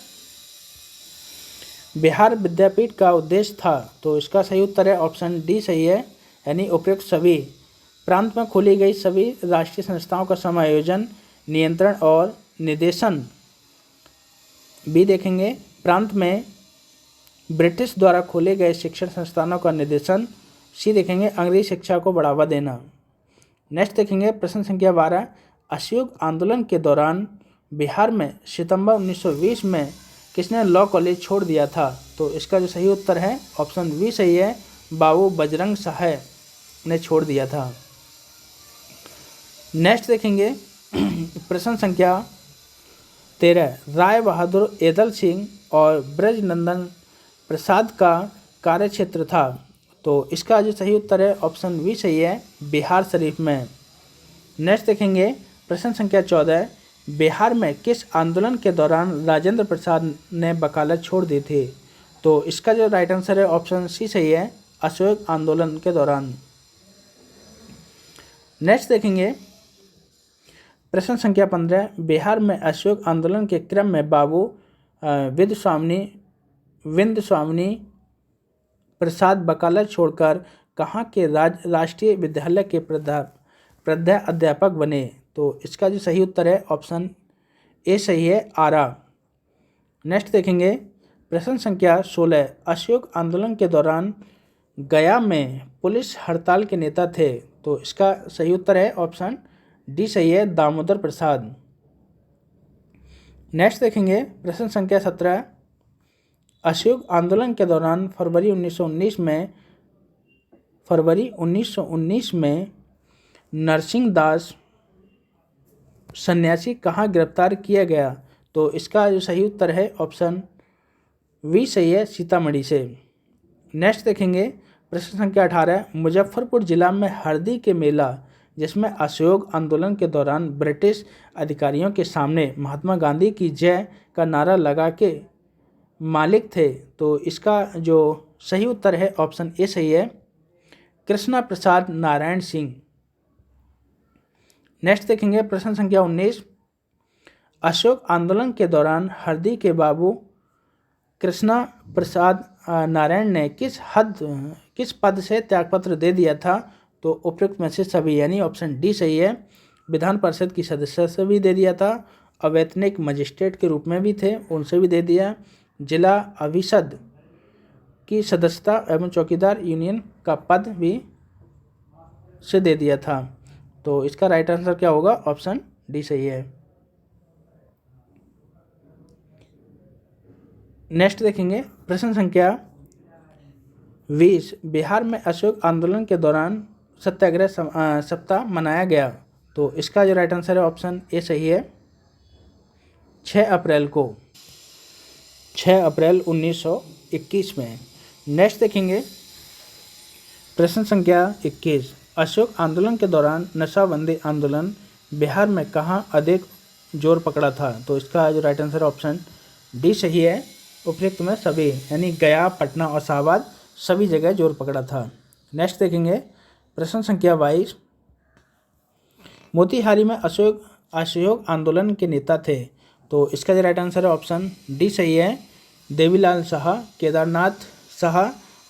बिहार विद्यापीठ का उद्देश्य था? तो इसका सही उत्तर है ऑप्शन डी सही है, यानी उपयुक्त सभी प्रांत में खोली गई सभी राष्ट्रीय संस्थाओं का समायोजन, नियंत्रण और निर्देशन। बी देखेंगे प्रांत में ब्रिटिश द्वारा खोले गए शिक्षण संस्थानों का निर्देशन। सी देखेंगे अंग्रेजी शिक्षा को बढ़ावा देना। नेक्स्ट देखेंगे प्रश्न संख्या 12, असहयोग आंदोलन के दौरान बिहार में सितंबर 1920 में किसने लॉ कॉलेज छोड़ दिया था? तो इसका जो सही उत्तर है ऑप्शन बी सही है, बाबू बजरंग सहाय ने छोड़ दिया था। नेक्स्ट देखेंगे प्रश्न संख्या 13, राय बहादुर एदल सिंह और ब्रजनंदन प्रसाद का कार्यक्षेत्र था? तो इसका जो सही उत्तर है ऑप्शन बी सही है, बिहार शरीफ में। नेक्स्ट देखेंगे प्रश्न संख्या 14, बिहार में किस आंदोलन के दौरान राजेंद्र प्रसाद ने वकालत छोड़ दी थी? तो इसका जो राइट आंसर है ऑप्शन सी सही है, असहयोग आंदोलन के दौरान। नेक्स्ट देखेंगे प्रश्न संख्या 15, बिहार में असहयोग आंदोलन के क्रम में बाबू विंध्यस्वामी प्रसाद वकालत छोड़कर कहाँ के राष्ट्रीय विद्यालय के अध्यापक बने? तो इसका जो सही उत्तर है ऑप्शन ए सही है, आरा। नेक्स्ट देखेंगे प्रश्न संख्या 16, असहयोग आंदोलन के दौरान गया में पुलिस हड़ताल के नेता थे? तो इसका सही उत्तर है ऑप्शन डी सही है, दामोदर प्रसाद। नेक्स्ट देखेंगे प्रश्न संख्या 17, असहयोग आंदोलन के दौरान फरवरी 1919 में नरसिंह दास सन्यासी कहाँ गिरफ्तार किया गया? तो इसका जो सही उत्तर है ऑप्शन वी सही है, सीतामढ़ी से। नेक्स्ट देखेंगे प्रश्न संख्या 18, मुजफ्फरपुर जिला में हरदी के मेला जिसमें असहयोग आंदोलन के दौरान ब्रिटिश अधिकारियों के सामने महात्मा गांधी की जय का नारा लगा के मालिक थे? तो इसका जो सही उत्तर है ऑप्शन ए सही है, कृष्णा प्रसाद नारायण सिंह। नेक्स्ट देखेंगे प्रश्न संख्या 19, असहयोग आंदोलन के दौरान हरदी के बाबू कृष्णा प्रसाद नारायण ने किस पद से त्यागपत्र दे दिया था? तो उपयुक्त में से सभी, यानी ऑप्शन डी सही है। विधान परिषद की सदस्य से भी दे दिया था, अवैतनिक मजिस्ट्रेट के रूप में भी थे, उनसे भी दे दिया, जिला अभिषद की सदस्यता एवं चौकीदार यूनियन का पद भी से दे दिया था। तो इसका राइट आंसर क्या होगा? ऑप्शन डी सही है। नेक्स्ट देखेंगे प्रश्न संख्या 20। बिहार में अशोक आंदोलन के दौरान सत्याग्रह सप्ताह मनाया गया। तो इसका जो राइट आंसर है ऑप्शन ए सही है। 6 अप्रैल को, 6 अप्रैल 1921 में। नेक्स्ट देखेंगे प्रश्न संख्या 21। अशोक आंदोलन के दौरान नशाबंदी आंदोलन बिहार में कहाँ अधिक जोर पकड़ा था? तो इसका जो राइट आंसर ऑप्शन डी सही है। उपयुक्त में सभी, यानी गया, पटना और शाहबाद सभी जगह जोर पकड़ा था। नेक्स्ट देखेंगे प्रश्न संख्या 22। मोतिहारी में असहयोग आंदोलन के नेता थे। तो इसका जो राइट आंसर है ऑप्शन डी सही है। देवीलाल शाह, केदारनाथ शाह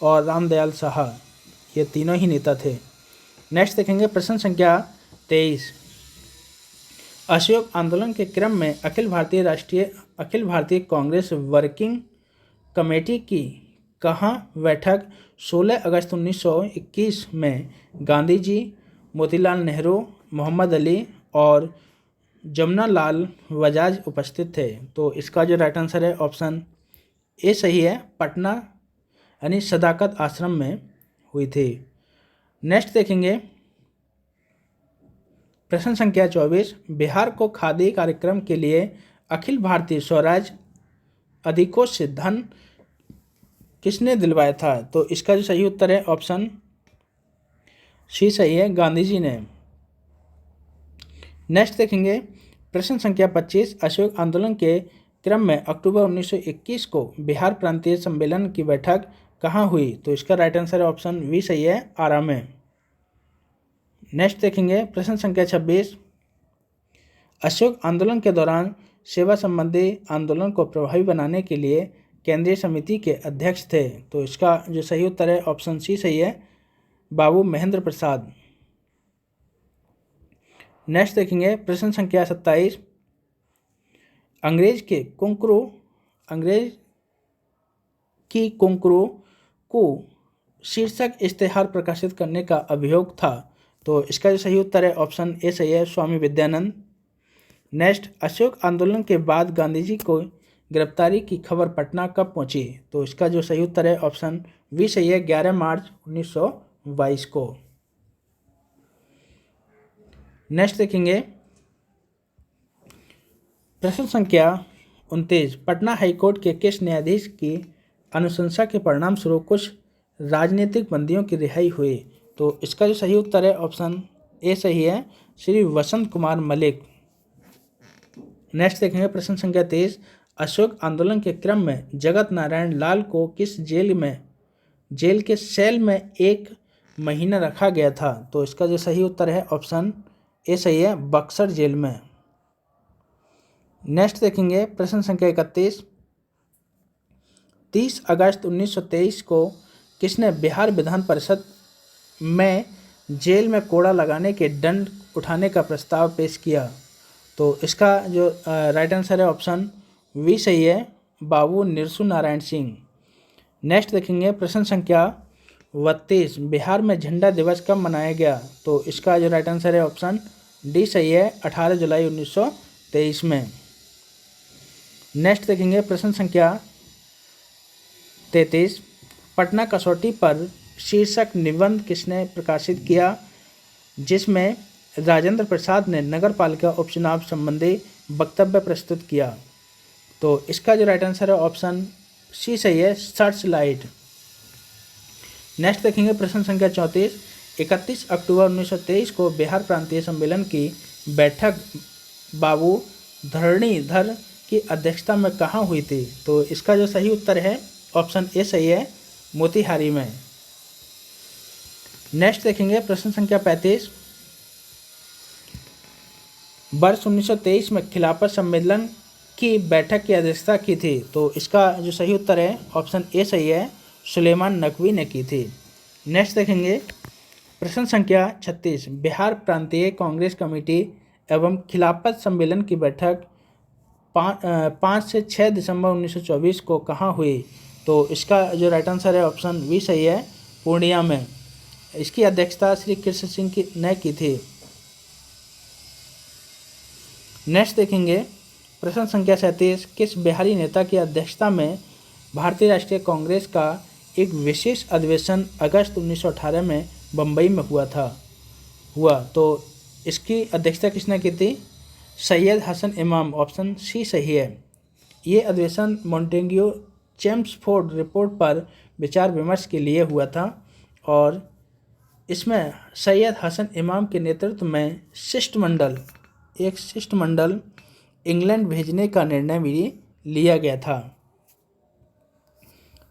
और रामदयाल शाह, ये तीनों ही नेता थे। नेक्स्ट देखेंगे प्रश्न संख्या 23। असहयोग आंदोलन के क्रम में अखिल भारतीय कांग्रेस वर्किंग कमेटी की कहाँ बैठक 16 अगस्त 1921 में गांधी जी, मोतीलाल नेहरू, मोहम्मद अली और जमुना लाल बजाज उपस्थित थे? तो इसका जो राइट आंसर है ऑप्शन ए सही है। पटना यानी सदाकत आश्रम में हुई थी। नेक्स्ट देखेंगे प्रश्न संख्या 24। बिहार को खादी कार्यक्रम के लिए अखिल भारतीय स्वराज अधिकोष से धन किसने दिलवाया था? तो इसका जो सही उत्तर है ऑप्शन सी सही है, गांधी जी ने। नेक्स्ट देखेंगे प्रश्न संख्या 25। अशोक आंदोलन के क्रम में अक्टूबर 1921 को बिहार प्रांतीय सम्मेलन की बैठक कहाँ हुई? तो इसका राइट आंसर है ऑप्शन बी सही है, आरा में। नेक्स्ट देखेंगे प्रश्न संख्या 26। अशोक आंदोलन के दौरान सेवा संबंधी आंदोलन को प्रभावी बनाने के लिए केंद्रीय समिति के अध्यक्ष थे। तो इसका जो सही उत्तर है ऑप्शन सी सही है, बाबू महेंद्र प्रसाद। नेक्स्ट देखेंगे प्रश्न संख्या 27। अंग्रेज की कुंकरू को शीर्षक इश्तेहार प्रकाशित करने का अभियोग था। तो इसका जो सही उत्तर है ऑप्शन ए सही है, स्वामी विद्यानंद। नेक्स्ट, अशोक आंदोलन के बाद गांधी जी को गिरफ्तारी की खबर पटना कब पहुंची? तो इसका जो सही उत्तर है ऑप्शन बी सही है, 11 मार्च 1922 को। नेक्स्ट देखेंगे प्रश्न संख्या 29। पटना हाईकोर्ट के किस न्यायाधीश की अनुशंसा के परिणाम स्वरूप कुछ राजनीतिक बंदियों की रिहाई हुई? तो इसका जो सही उत्तर है ऑप्शन ए सही है, श्री वसंत कुमार मलिक। नेक्स्ट देखेंगे प्रश्न संख्या 23। अशोक आंदोलन के क्रम में जगत नारायण लाल को किस जेल के सेल में 1 महीना रखा गया था? तो इसका जो सही उत्तर है ऑप्शन ए सही है, बक्सर जेल में। नेक्स्ट देखेंगे प्रश्न संख्या 31। 30 अगस्त 1923 को किसने बिहार विधान परिषद में जेल में कोड़ा लगाने के दंड उठाने का प्रस्ताव पेश किया? तो इसका जो राइट आंसर है ऑप्शन वी सही है, बाबू निरसू नारायण सिंह। नेक्स्ट देखेंगे प्रश्न संख्या 32। बिहार में झंडा दिवस कब मनाया गया? तो इसका जो राइट आंसर है ऑप्शन डी सही है, 18 जुलाई 1923 में। नेक्स्ट देखेंगे प्रश्न संख्या 33। पटना कसौटी पर शीर्षक निबंध किसने प्रकाशित किया, जिसमें राजेंद्र प्रसाद ने नगर पालिका उपचुनाव संबंधी वक्तव्य प्रस्तुत किया? तो इसका जो राइट आंसर है ऑप्शन सी सही है, सर्च लाइट। नेक्स्ट देखेंगे प्रश्न संख्या 34। 31 अक्टूबर 1923 को बिहार प्रांतीय सम्मेलन की बैठक बाबू धरणीधर की अध्यक्षता में कहाँ हुई थी? तो इसका जो सही उत्तर है ऑप्शन ए सही है, मोतिहारी में। नेक्स्ट देखेंगे प्रश्न संख्या 35। वर्ष 1923 में खिलाफत सम्मेलन की बैठक की अध्यक्षता की थी? तो इसका जो सही उत्तर है ऑप्शन ए सही है, सुलेमान नकवी ने की थी। नेक्स्ट देखेंगे प्रश्न संख्या 36, बिहार प्रांतीय कांग्रेस कमेटी एवं खिलाफत सम्मेलन की बैठक 5 से 6 दिसंबर 1924 को कहाँ हुई? तो इसका जो राइट आंसर है ऑप्शन बी सही है, पूर्णिया में। इसकी अध्यक्षता श्री कृष्ण सिंह ने की थी। नेक्स्ट देखेंगे प्रश्न संख्या 37, किस बिहारी नेता की अध्यक्षता में भारतीय राष्ट्रीय कांग्रेस का एक विशेष अधिवेशन अगस्त 1918 में बम्बई में हुआ? तो इसकी अध्यक्षता किसने की थी? सैयद हसन इमाम, ऑप्शन सी सही है। ये अधिवेशन मॉन्टेग्यू चेम्सफोर्ड रिपोर्ट पर विचार विमर्श के लिए हुआ था और इसमें सैयद हसन इमाम के नेतृत्व में एक शिष्टमंडल इंग्लैंड भेजने का निर्णय भी लिया गया था।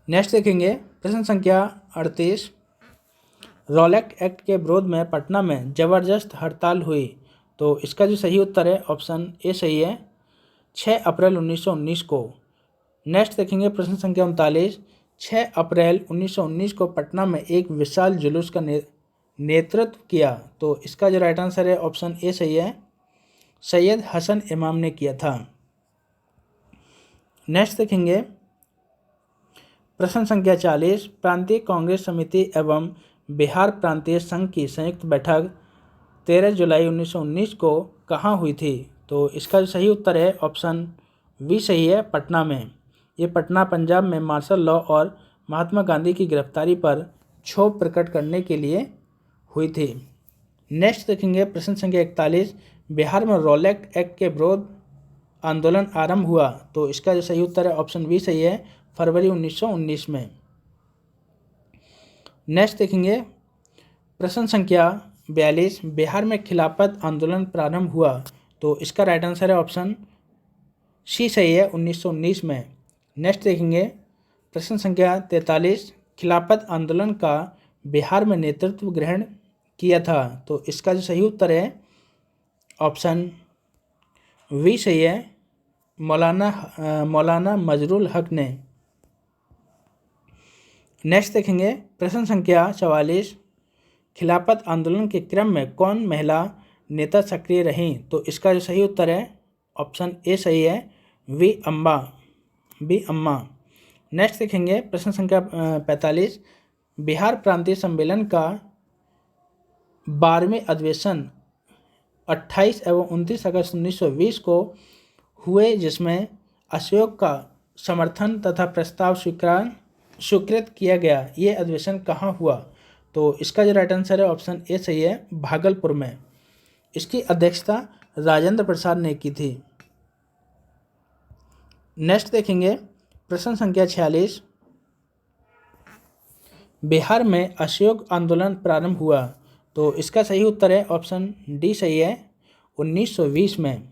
नेक्स्ट देखेंगे प्रश्न संख्या 38, रॉलेट एक्ट के विरोध में पटना में जबरदस्त हड़ताल हुई। तो इसका जो सही उत्तर है ऑप्शन ए सही है, 6 अप्रैल 1919 को। नेक्स्ट देखेंगे प्रश्न संख्या 39, 6 अप्रैल 1919 को पटना में एक विशाल जुलूस का नेतृत्व किया। तो इसका जो राइट आंसर है ऑप्शन ए सही है, सैयद हसन इमाम ने किया था। नेक्स्ट देखेंगे प्रश्न संख्या 40, प्रांतीय कांग्रेस समिति एवं बिहार प्रांतीय संघ की संयुक्त बैठक 13 जुलाई 1919 को कहाँ हुई थी? तो इसका जो सही उत्तर है ऑप्शन बी सही है, पटना में। ये पटना पंजाब में मार्शल लॉ और महात्मा गांधी की गिरफ्तारी पर क्षोभ प्रकट करने के लिए हुई थी। नेक्स्ट देखेंगे प्रश्न संख्या 41, बिहार में रॉलेट एक्ट के विरोध आंदोलन आरंभ हुआ। तो इसका जो सही उत्तर है ऑप्शन बी सही है, फरवरी 1919 में। नेक्स्ट देखेंगे प्रश्न संख्या 42, बिहार में खिलाफत आंदोलन प्रारंभ हुआ। तो इसका राइट आंसर है ऑप्शन सी सही है, 1919 में। नेक्स्ट देखेंगे प्रश्न संख्या 43, खिलाफत आंदोलन का बिहार में नेतृत्व ग्रहण किया था। तो इसका जो सही उत्तर है ऑप्शन वी सही है, मौलाना मजरुल हक ने। नेक्स्ट देखेंगे प्रश्न संख्या 44, खिलाफत आंदोलन के क्रम में कौन महिला नेता सक्रिय रहीं? तो इसका जो सही उत्तर है ऑप्शन ए सही है, बी अम्मा। नेक्स्ट देखेंगे प्रश्न संख्या 45, बिहार प्रांतीय सम्मेलन का 12वें अधिवेशन 28 एवं 29 अगस्त 1920 को हुए, जिसमें अशोक का समर्थन तथा प्रस्ताव स्वीकृत किया गया। ये अधिवेशन कहाँ हुआ? तो इसका जो राइट आंसर है ऑप्शन ए सही है, भागलपुर में। इसकी अध्यक्षता राजेंद्र प्रसाद ने की थी। नेक्स्ट देखेंगे प्रश्न संख्या 46, बिहार में असहयोग आंदोलन प्रारंभ हुआ। तो इसका सही उत्तर है ऑप्शन डी सही है, 1920 में।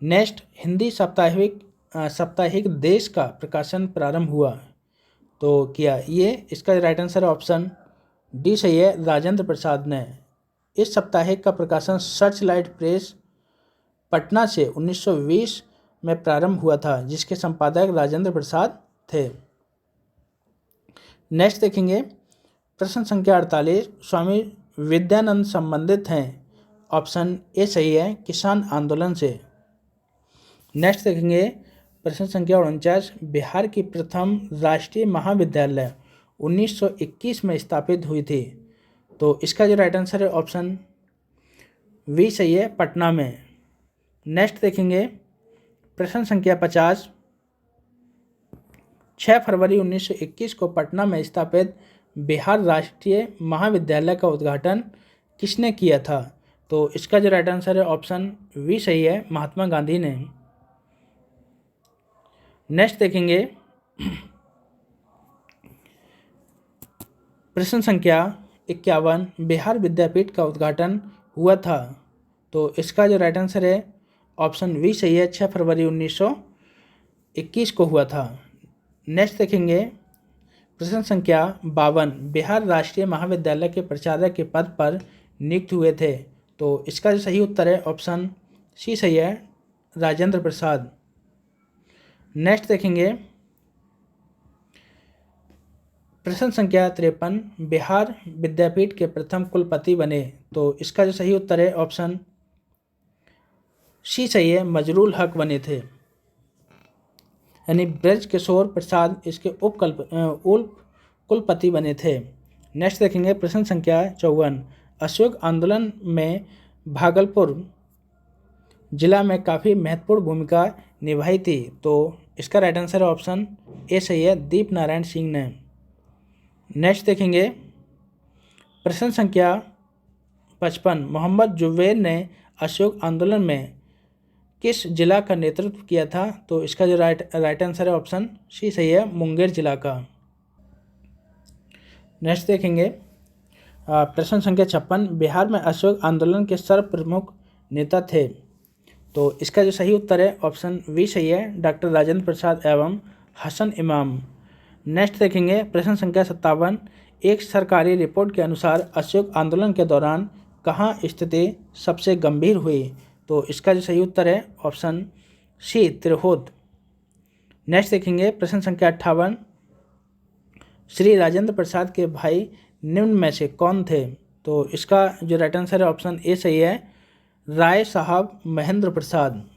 नेक्स्ट हिंदी साप्ताहिक देश का प्रकाशन प्रारंभ हुआ तो किया। ये इसका राइट आंसर है ऑप्शन डी सही है, राजेंद्र प्रसाद ने। इस साप्ताहिक का प्रकाशन सर्चलाइट प्रेस पटना से 1920 में प्रारंभ हुआ था, जिसके संपादक राजेंद्र प्रसाद थे। नेक्स्ट देखेंगे प्रश्न संख्या 48, स्वामी विद्यानंद संबंधित हैं। ऑप्शन ए सही है, किसान आंदोलन से। नेक्स्ट देखेंगे प्रश्न संख्या 49, बिहार की प्रथम राष्ट्रीय महाविद्यालय 1921 में स्थापित हुई थी। तो इसका जो राइट आंसर है ऑप्शन वी सही है, पटना में। नेक्स्ट देखेंगे प्रश्न संख्या 50, 6 फरवरी 1921 को पटना में स्थापित बिहार राष्ट्रीय महाविद्यालय का उद्घाटन किसने किया था? तो इसका जो राइट आंसर है ऑप्शन वी सही है, महात्मा गांधी ने। नेक्स्ट देखेंगे प्रश्न संख्या 51, बिहार विद्यापीठ का उद्घाटन हुआ था। तो इसका जो राइट आंसर है ऑप्शन वी सही है, 6 फरवरी 1921 को हुआ था। नेक्स्ट देखेंगे प्रश्न संख्या 52, बिहार राष्ट्रीय महाविद्यालय के प्राचार्य के पद पर नियुक्त हुए थे। तो इसका जो सही उत्तर है ऑप्शन सी सही है, राजेंद्र प्रसाद। नेक्स्ट देखेंगे प्रश्न संख्या 53, बिहार विद्यापीठ के प्रथम कुलपति बने। तो इसका जो सही उत्तर है ऑप्शन सी सही है, मजरूल हक बने थे, यानी ब्रज किशोर प्रसाद इसके उप कुलपति बने थे। नेक्स्ट देखेंगे प्रश्न संख्या 54, अशोक आंदोलन में भागलपुर जिला में काफ़ी महत्वपूर्ण भूमिका निभाई थी। तो इसका राइट आंसर है ऑप्शन ए सही है, दीप नारायण सिंह ने। नेक्स्ट देखेंगे प्रश्न संख्या 55, मोहम्मद जुबैर ने अशोक आंदोलन में किस जिला का नेतृत्व किया था। तो इसका जो राइट आंसर है ऑप्शन सी सही है, मुंगेर जिला का। नेक्स्ट देखेंगे प्रश्न संख्या 56, बिहार में अशोक आंदोलन के सर्व प्रमुख नेता थे। तो इसका जो सही उत्तर है ऑप्शन बी सही है, डॉक्टर राजेंद्र प्रसाद एवं हसन इमाम। नेक्स्ट देखेंगे प्रश्न संख्या 57, एक सरकारी रिपोर्ट के अनुसार अशोक आंदोलन के दौरान कहाँ स्थिति सबसे गंभीर हुई। तो इसका जो सही उत्तर है ऑप्शन सी, तिरहुत। नेक्स्ट देखेंगे प्रश्न संख्या 58, श्री राजेंद्र प्रसाद के भाई निम्न में से कौन थे। तो इसका जो राइट आंसर है ऑप्शन ए सही है, राय साहब महेंद्र प्रसाद।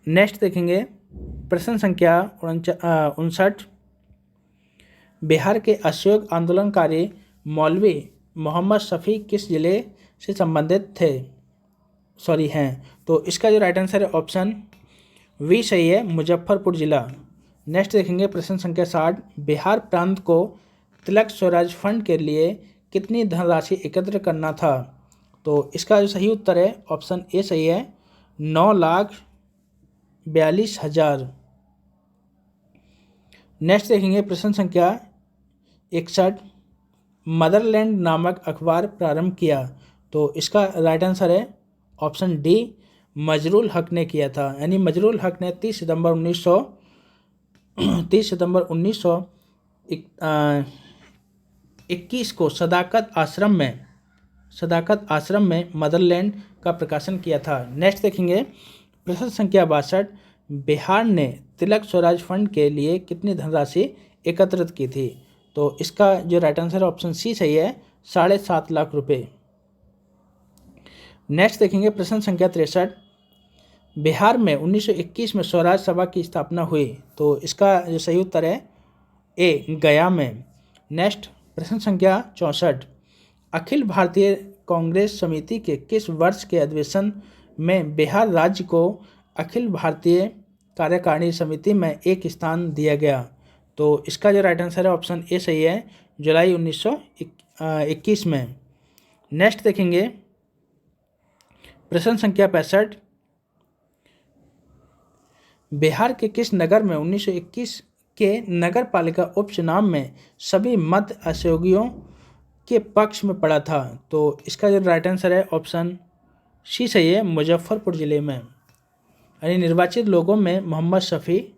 नेक्स्ट देखेंगे प्रश्न संख्या 59, बिहार के अशोक आंदोलनकारी मौलवी मोहम्मद शफी किस जिले से संबंधित हैं। तो इसका जो राइट आंसर है ऑप्शन वी सही है, मुजफ्फरपुर जिला। नेक्स्ट देखेंगे प्रश्न संख्या 60, बिहार प्रांत को तिलक स्वराज फंड के लिए कितनी धनराशि एकत्र करना था। तो इसका जो सही उत्तर है ऑप्शन ए सही है, 9,42,000। नेक्स्ट देखेंगे प्रश्न संख्या 61, मदरलैंड नामक अखबार प्रारंभ किया। तो इसका राइट आंसर है ऑप्शन डी, मजरूल हक ने किया था, यानी मजरूल हक ने 30 सितंबर 1921 को सदाकत आश्रम में मदरलैंड का प्रकाशन किया था। नेक्स्ट देखेंगे प्रश्न संख्या 62, बिहार ने तिलक स्वराज फंड के लिए कितनी धनराशि एकत्रित की थी। तो इसका जो राइट आंसर ऑप्शन सी सही है, 7.5 लाख रुपए। नेक्स्ट देखेंगे प्रश्न संख्या 63, बिहार में 1921 में स्वराज सभा की स्थापना हुई। तो इसका जो सही उत्तर है ए, गया में। नेक्स्ट प्रश्न संख्या 64, अखिल भारतीय कांग्रेस समिति के किस वर्ष के अधिवेशन में बिहार राज्य को अखिल भारतीय कार्यकारिणी समिति में एक स्थान दिया गया। तो इसका जो राइट आंसर है ऑप्शन ए सही है, जुलाई 1921 में। नेक्स्ट देखेंगे प्रश्न संख्या 65, बिहार के किस नगर में 1921 के नगर पालिका उपचुनाव में सभी मत असहयोगियों के पक्ष में पड़ा था। तो इसका जो राइट आंसर है ऑप्शन सी सही है, मुजफ्फरपुर जिले में। यानी निर्वाचित लोगों में मोहम्मद शफी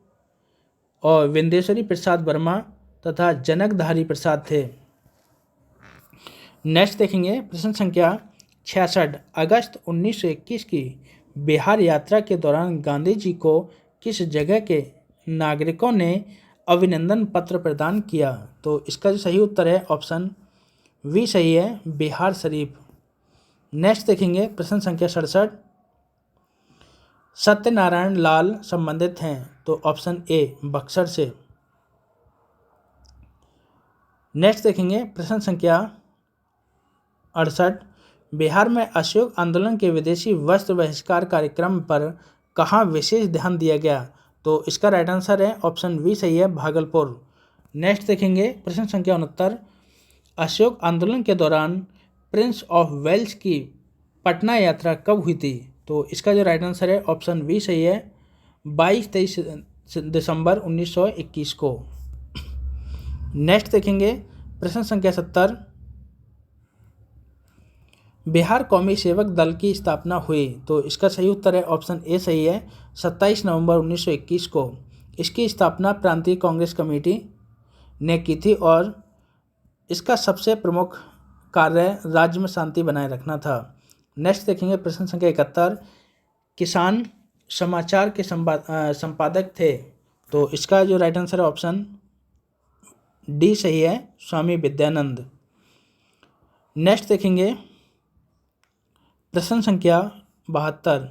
और विंदेश्वरी प्रसाद वर्मा तथा जनकधारी प्रसाद थे। नेक्स्ट देखेंगे प्रश्न संख्या 66, अगस्त 1921 की बिहार यात्रा के दौरान गांधी जी को किस जगह के नागरिकों ने अभिनंदन पत्र प्रदान किया। तो इसका जो सही उत्तर है ऑप्शन वी सही है, बिहार शरीफ। नेक्स्ट देखेंगे प्रश्न संख्या 67, सत्यनारायण लाल संबंधित हैं। तो ऑप्शन ए, बक्सर से। नेक्स्ट देखेंगे प्रश्न संख्या 68, बिहार में अशोक आंदोलन के विदेशी वस्त्र बहिष्कार कार्यक्रम पर कहाँ विशेष ध्यान दिया गया। तो इसका राइट आंसर है ऑप्शन बी सही है, भागलपुर। नेक्स्ट देखेंगे प्रश्न संख्या 69, अशोक आंदोलन के दौरान प्रिंस ऑफ वेल्स की पटना यात्रा कब हुई थी। तो इसका जो राइट आंसर है ऑप्शन बी सही है, 22-23 दिसंबर 1921 को। नेक्स्ट देखेंगे प्रश्न संख्या 70, बिहार कौमी सेवक दल की स्थापना हुई। तो इसका सही उत्तर है ऑप्शन ए सही है, 27 नवंबर 1921 को। इसकी स्थापना प्रांतीय कांग्रेस कमेटी ने की थी और इसका सबसे प्रमुख कार्य राज्य में शांति बनाए रखना था। नेक्स्ट देखेंगे प्रश्न संख्या 71, किसान समाचार के संपादक थे? तो इसका जो राइट आंसर है ऑप्शन डी सही है, स्वामी विद्यानंद। नेक्स्ट देखेंगे प्रश्न संख्या 72।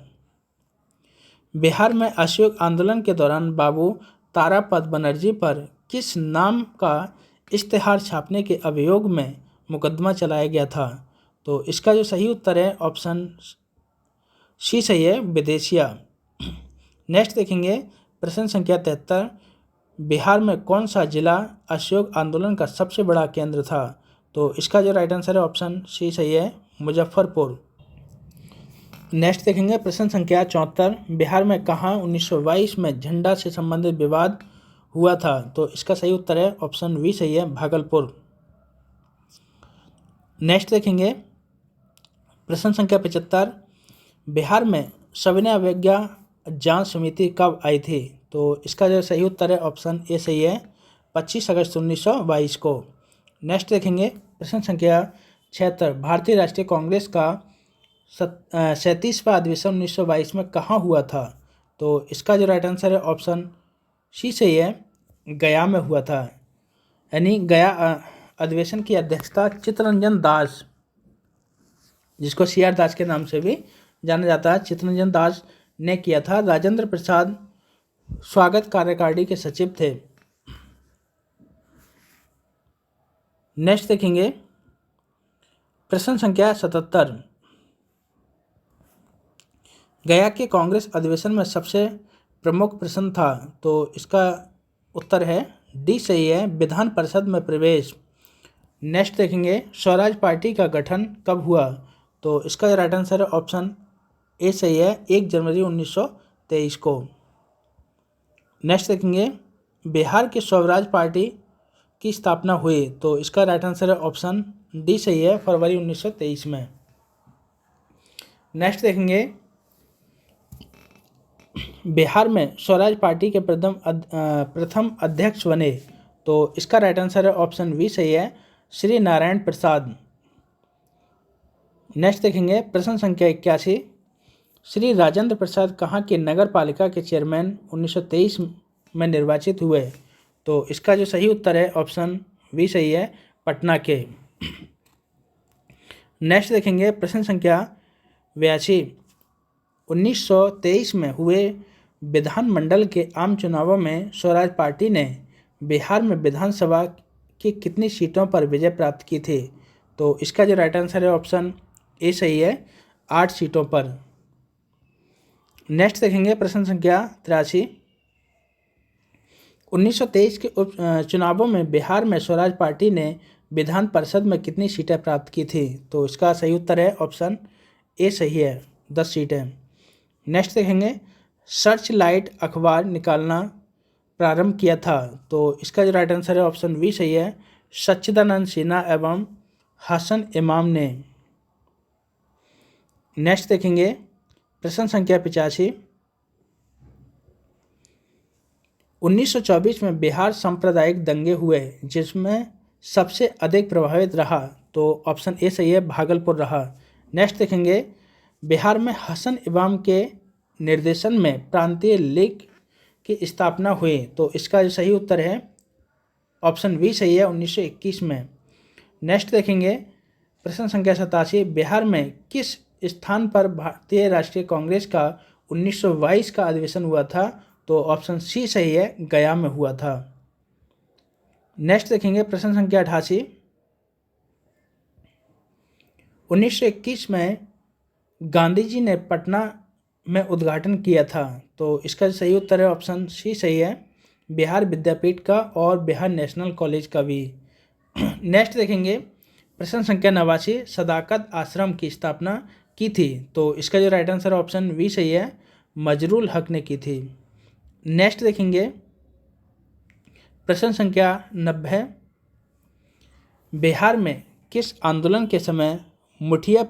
बिहार में असहयोग आंदोलन के दौरान बाबू तारापद बनर्जी पर किस नाम का इश्तेहार छापने के अभियोग में मुकदमा चलाया गया था? तो इसका जो सही उत्तर है ऑप्शन सी सही है, विदेशिया। नेक्स्ट देखेंगे प्रश्न संख्या 73। बिहार में कौन सा जिला असहयोग आंदोलन का सबसे बड़ा केंद्र था? तो इसका जो राइट आंसर है ऑप्शन सी सही है, मुजफ्फरपुर। नेक्स्ट देखेंगे प्रश्न संख्या 74। बिहार में कहाँ 1922 में झंडा से संबंधित विवाद हुआ था? तो इसका सही उत्तर है ऑप्शन बी सही है, भागलपुर। नेक्स्ट देखेंगे प्रश्न संख्या 75। बिहार में सविनय अवज्ञा जांच समिति कब आई थी? तो इसका जो सही उत्तर है ऑप्शन ए सही है, 25 अगस्त 1922 को। नेक्स्ट देखेंगे प्रश्न संख्या 76। भारतीय राष्ट्रीय कांग्रेस का 37वां अधिवेशन 1922 में कहाँ हुआ था? तो इसका जो राइट आंसर है ऑप्शन सी सही है, गया में हुआ था। यानी गया अधिवेशन की अध्यक्षता चित्तरंजन दास, जिसको CR दास के नाम से भी जाना जाता है, चित्तरंजन दास ने किया था। राजेंद्र प्रसाद स्वागत कार्यकारिणी के सचिव थे। नेक्स्ट देखेंगे प्रश्न संख्या 77। गया के कांग्रेस अधिवेशन में सबसे प्रमुख प्रश्न था? तो इसका उत्तर है डी सही है, विधान परिषद में प्रवेश। नेक्स्ट देखेंगे स्वराज पार्टी का गठन कब हुआ? तो इसका राइट आंसर है ऑप्शन ए सही है, 1 जनवरी 1923 को। नेक्स्ट देखेंगे बिहार के स्वराज पार्टी की स्थापना हुई? तो इसका राइट आंसर है ऑप्शन डी सही है, फरवरी 1923 में। नेक्स्ट देखेंगे बिहार में स्वराज पार्टी के प्रथम अध्यक्ष बने? तो इसका राइट आंसर है ऑप्शन बी सही है, श्री नारायण प्रसाद। नेक्स्ट देखेंगे प्रश्न संख्या 81। श्री राजेंद्र प्रसाद कहाँ के नगर पालिका के चेयरमैन 1923 में निर्वाचित हुए? तो इसका जो सही उत्तर है ऑप्शन बी सही है, पटना के। नेक्स्ट देखेंगे प्रश्न संख्या 82। 1923 में हुए विधानमंडल के आम चुनावों में स्वराज पार्टी ने बिहार में विधानसभा की कितनी सीटों पर विजय प्राप्त की थी? तो इसका जो राइट आंसर है ऑप्शन ए सही है, 8 सीटों पर। नेक्स्ट देखेंगे प्रश्न संख्या 83। 1923 के उप चुनावों में बिहार में स्वराज पार्टी ने विधान परिषद में कितनी सीटें प्राप्त की थी? तो इसका सही उत्तर है ऑप्शन ए सही है, 10 सीटें। नेक्स्ट देखेंगे सर्च लाइट अखबार निकालना प्रारंभ किया था? तो इसका जो राइट आंसर है ऑप्शन बी सही है, सच्चिदानंद सिन्हा एवं हसन इमाम ने। नेक्स्ट देखेंगे प्रश्न संख्या 85। 1924 में बिहार सांप्रदायिक दंगे हुए, जिसमें सबसे अधिक प्रभावित रहा? तो ऑप्शन ए सही है, भागलपुर रहा। नेक्स्ट देखेंगे बिहार में हसन इमाम के निर्देशन में प्रांतीय लीग की स्थापना हुई? तो इसका जो सही उत्तर है ऑप्शन बी सही है, 1921 में। नेक्स्ट देखेंगे प्रश्न संख्या 87। बिहार में किस स्थान पर भारतीय राष्ट्रीय कांग्रेस का 1922 का अधिवेशन हुआ था? तो ऑप्शन सी सही है, गया में हुआ था। नेक्स्ट देखेंगे प्रश्न संख्या 88। 1921 में गांधी जी ने पटना में उद्घाटन किया था? तो इसका सही उत्तर है ऑप्शन सी सही है, बिहार विद्यापीठ का और बिहार नेशनल कॉलेज का भी। नेक्स्ट देखेंगे प्रश्न संख्या 89। सदाकत आश्रम की स्थापना की थी? तो इसका जो राइट आंसर ऑप्शन बी सही है, मजरूल हक ने की थी। नेक्स्ट देखेंगे प्रश्न संख्या 90। बिहार में किस आंदोलन के समय मुठिया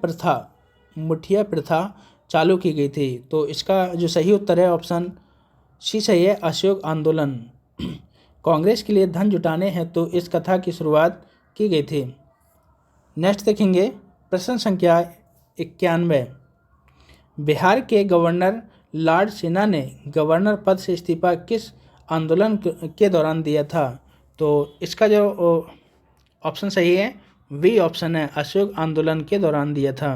प्रथा चालू की गई थी? तो इसका जो सही उत्तर है ऑप्शन सी सही है, असहयोग आंदोलन। कांग्रेस के लिए धन जुटाने हेतु इस कथा की शुरुआत की गई थी। नेक्स्ट देखेंगे प्रश्न संख्या 91। बिहार के गवर्नर लॉर्ड सिन्हा ने गवर्नर पद से इस्तीफा किस आंदोलन के दौरान दिया था? तो इसका जो ऑप्शन सही है बी ऑप्शन है, अशोक आंदोलन के दौरान दिया था।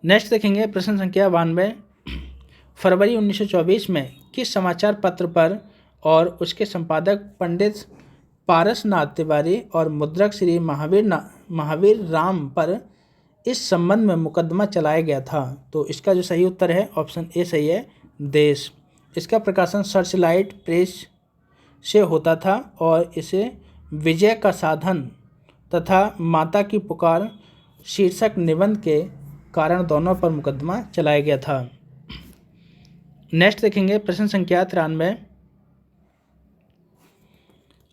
नेक्स्ट देखेंगे प्रश्न संख्या 92। फरवरी 1924 में किस समाचार पत्र पर और उसके संपादक पंडित पारसनाथ तिवारी और मुद्रक श्री महावीर राम पर इस संबंध में मुकदमा चलाया गया था? तो इसका जो सही उत्तर है ऑप्शन ए सही है, देश। इसका प्रकाशन सर्चलाइट प्रेस से होता था और इसे विजय का साधन तथा माता की पुकार शीर्षक निबंध के कारण दोनों पर मुकदमा चलाया गया था। नेक्स्ट देखेंगे प्रश्न संख्या 93।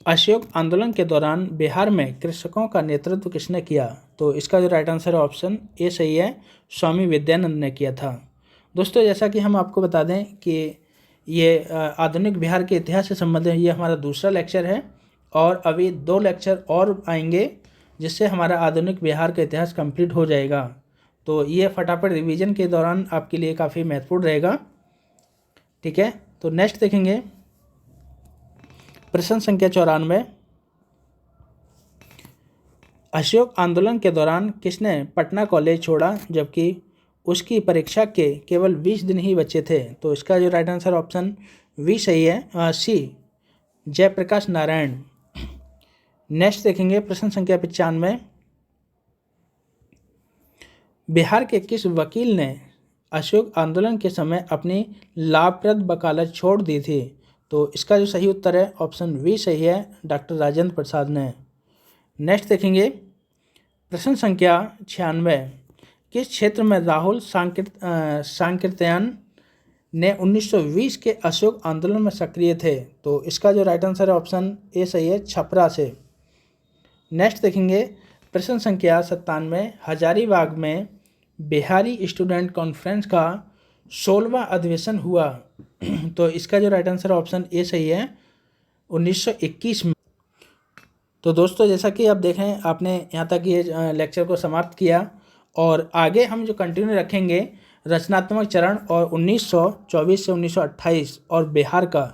अशोक आंदोलन के दौरान बिहार में कृषकों का नेतृत्व किसने किया? तो इसका जो राइट आंसर है ऑप्शन ए सही है, स्वामी विद्यानंद ने किया था। दोस्तों जैसा कि हम आपको बता दें कि ये आधुनिक बिहार के इतिहास से संबंधित ये हमारा दूसरा लेक्चर है और अभी 2 लेक्चर और आएंगे जिससे हमारा आधुनिक बिहार का इतिहास कंप्लीट हो जाएगा। तो ये फटाफट रिवीजन के दौरान आपके लिए काफ़ी महत्वपूर्ण रहेगा। ठीक है, तो नेक्स्ट देखेंगे प्रश्न संख्या 94। अशोक आंदोलन के दौरान किसने पटना कॉलेज छोड़ा जबकि उसकी परीक्षा के केवल 20 दिन ही बचे थे? तो इसका जो राइट आंसर ऑप्शन वी सही है, सी जयप्रकाश नारायण। नेक्स्ट देखेंगे प्रश्न संख्या 95। बिहार के किस वकील ने अशोक आंदोलन के समय अपनी लाभप्रद वकालत छोड़ दी थी? तो इसका जो सही उत्तर है ऑप्शन वी सही है, डॉक्टर राजेंद्र प्रसाद ने। नेक्स्ट देखेंगे प्रश्न संख्या 96। किस क्षेत्र में राहुल सांकृत्यायन ने 1920 के अशोक आंदोलन में सक्रिय थे? तो इसका जो राइट आंसर है ऑप्शन ए सही है, छपरा से। नेक्स्ट देखेंगे प्रश्न संख्या 97। हजारीबाग में बिहारी स्टूडेंट कॉन्फ्रेंस का 16वां अधिवेशन हुआ। तो इसका जो राइट आंसर ऑप्शन ए सही है, 1921 में। तो दोस्तों जैसा कि आप देखें आपने यहाँ तक ये लेक्चर को समाप्त किया और आगे हम जो कंटिन्यू रखेंगे रचनात्मक चरण और 1924 से 1928 और बिहार का।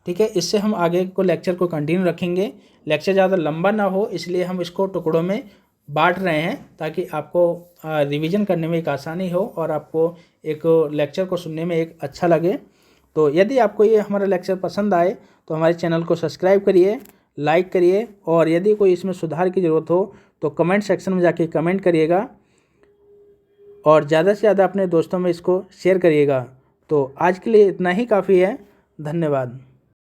ठीक है, इससे हम आगे को लेक्चर को कंटिन्यू रखेंगे। लेक्चर ज़्यादा लंबा ना हो इसलिए हम इसको टुकड़ों में बांट रहे हैं ताकि आपको रिवीजन करने में एक आसानी हो और आपको एक लेक्चर को सुनने में एक अच्छा लगे। तो यदि आपको ये हमारा लेक्चर पसंद आए तो हमारे चैनल को सब्सक्राइब करिए, लाइक करिए और यदि कोई इसमें सुधार की ज़रूरत हो तो कमेंट सेक्शन में जाके कमेंट करिएगा और ज़्यादा से ज़्यादा अपने दोस्तों में इसको शेयर करिएगा। तो आज के लिए इतना ही काफ़ी है। धन्यवाद।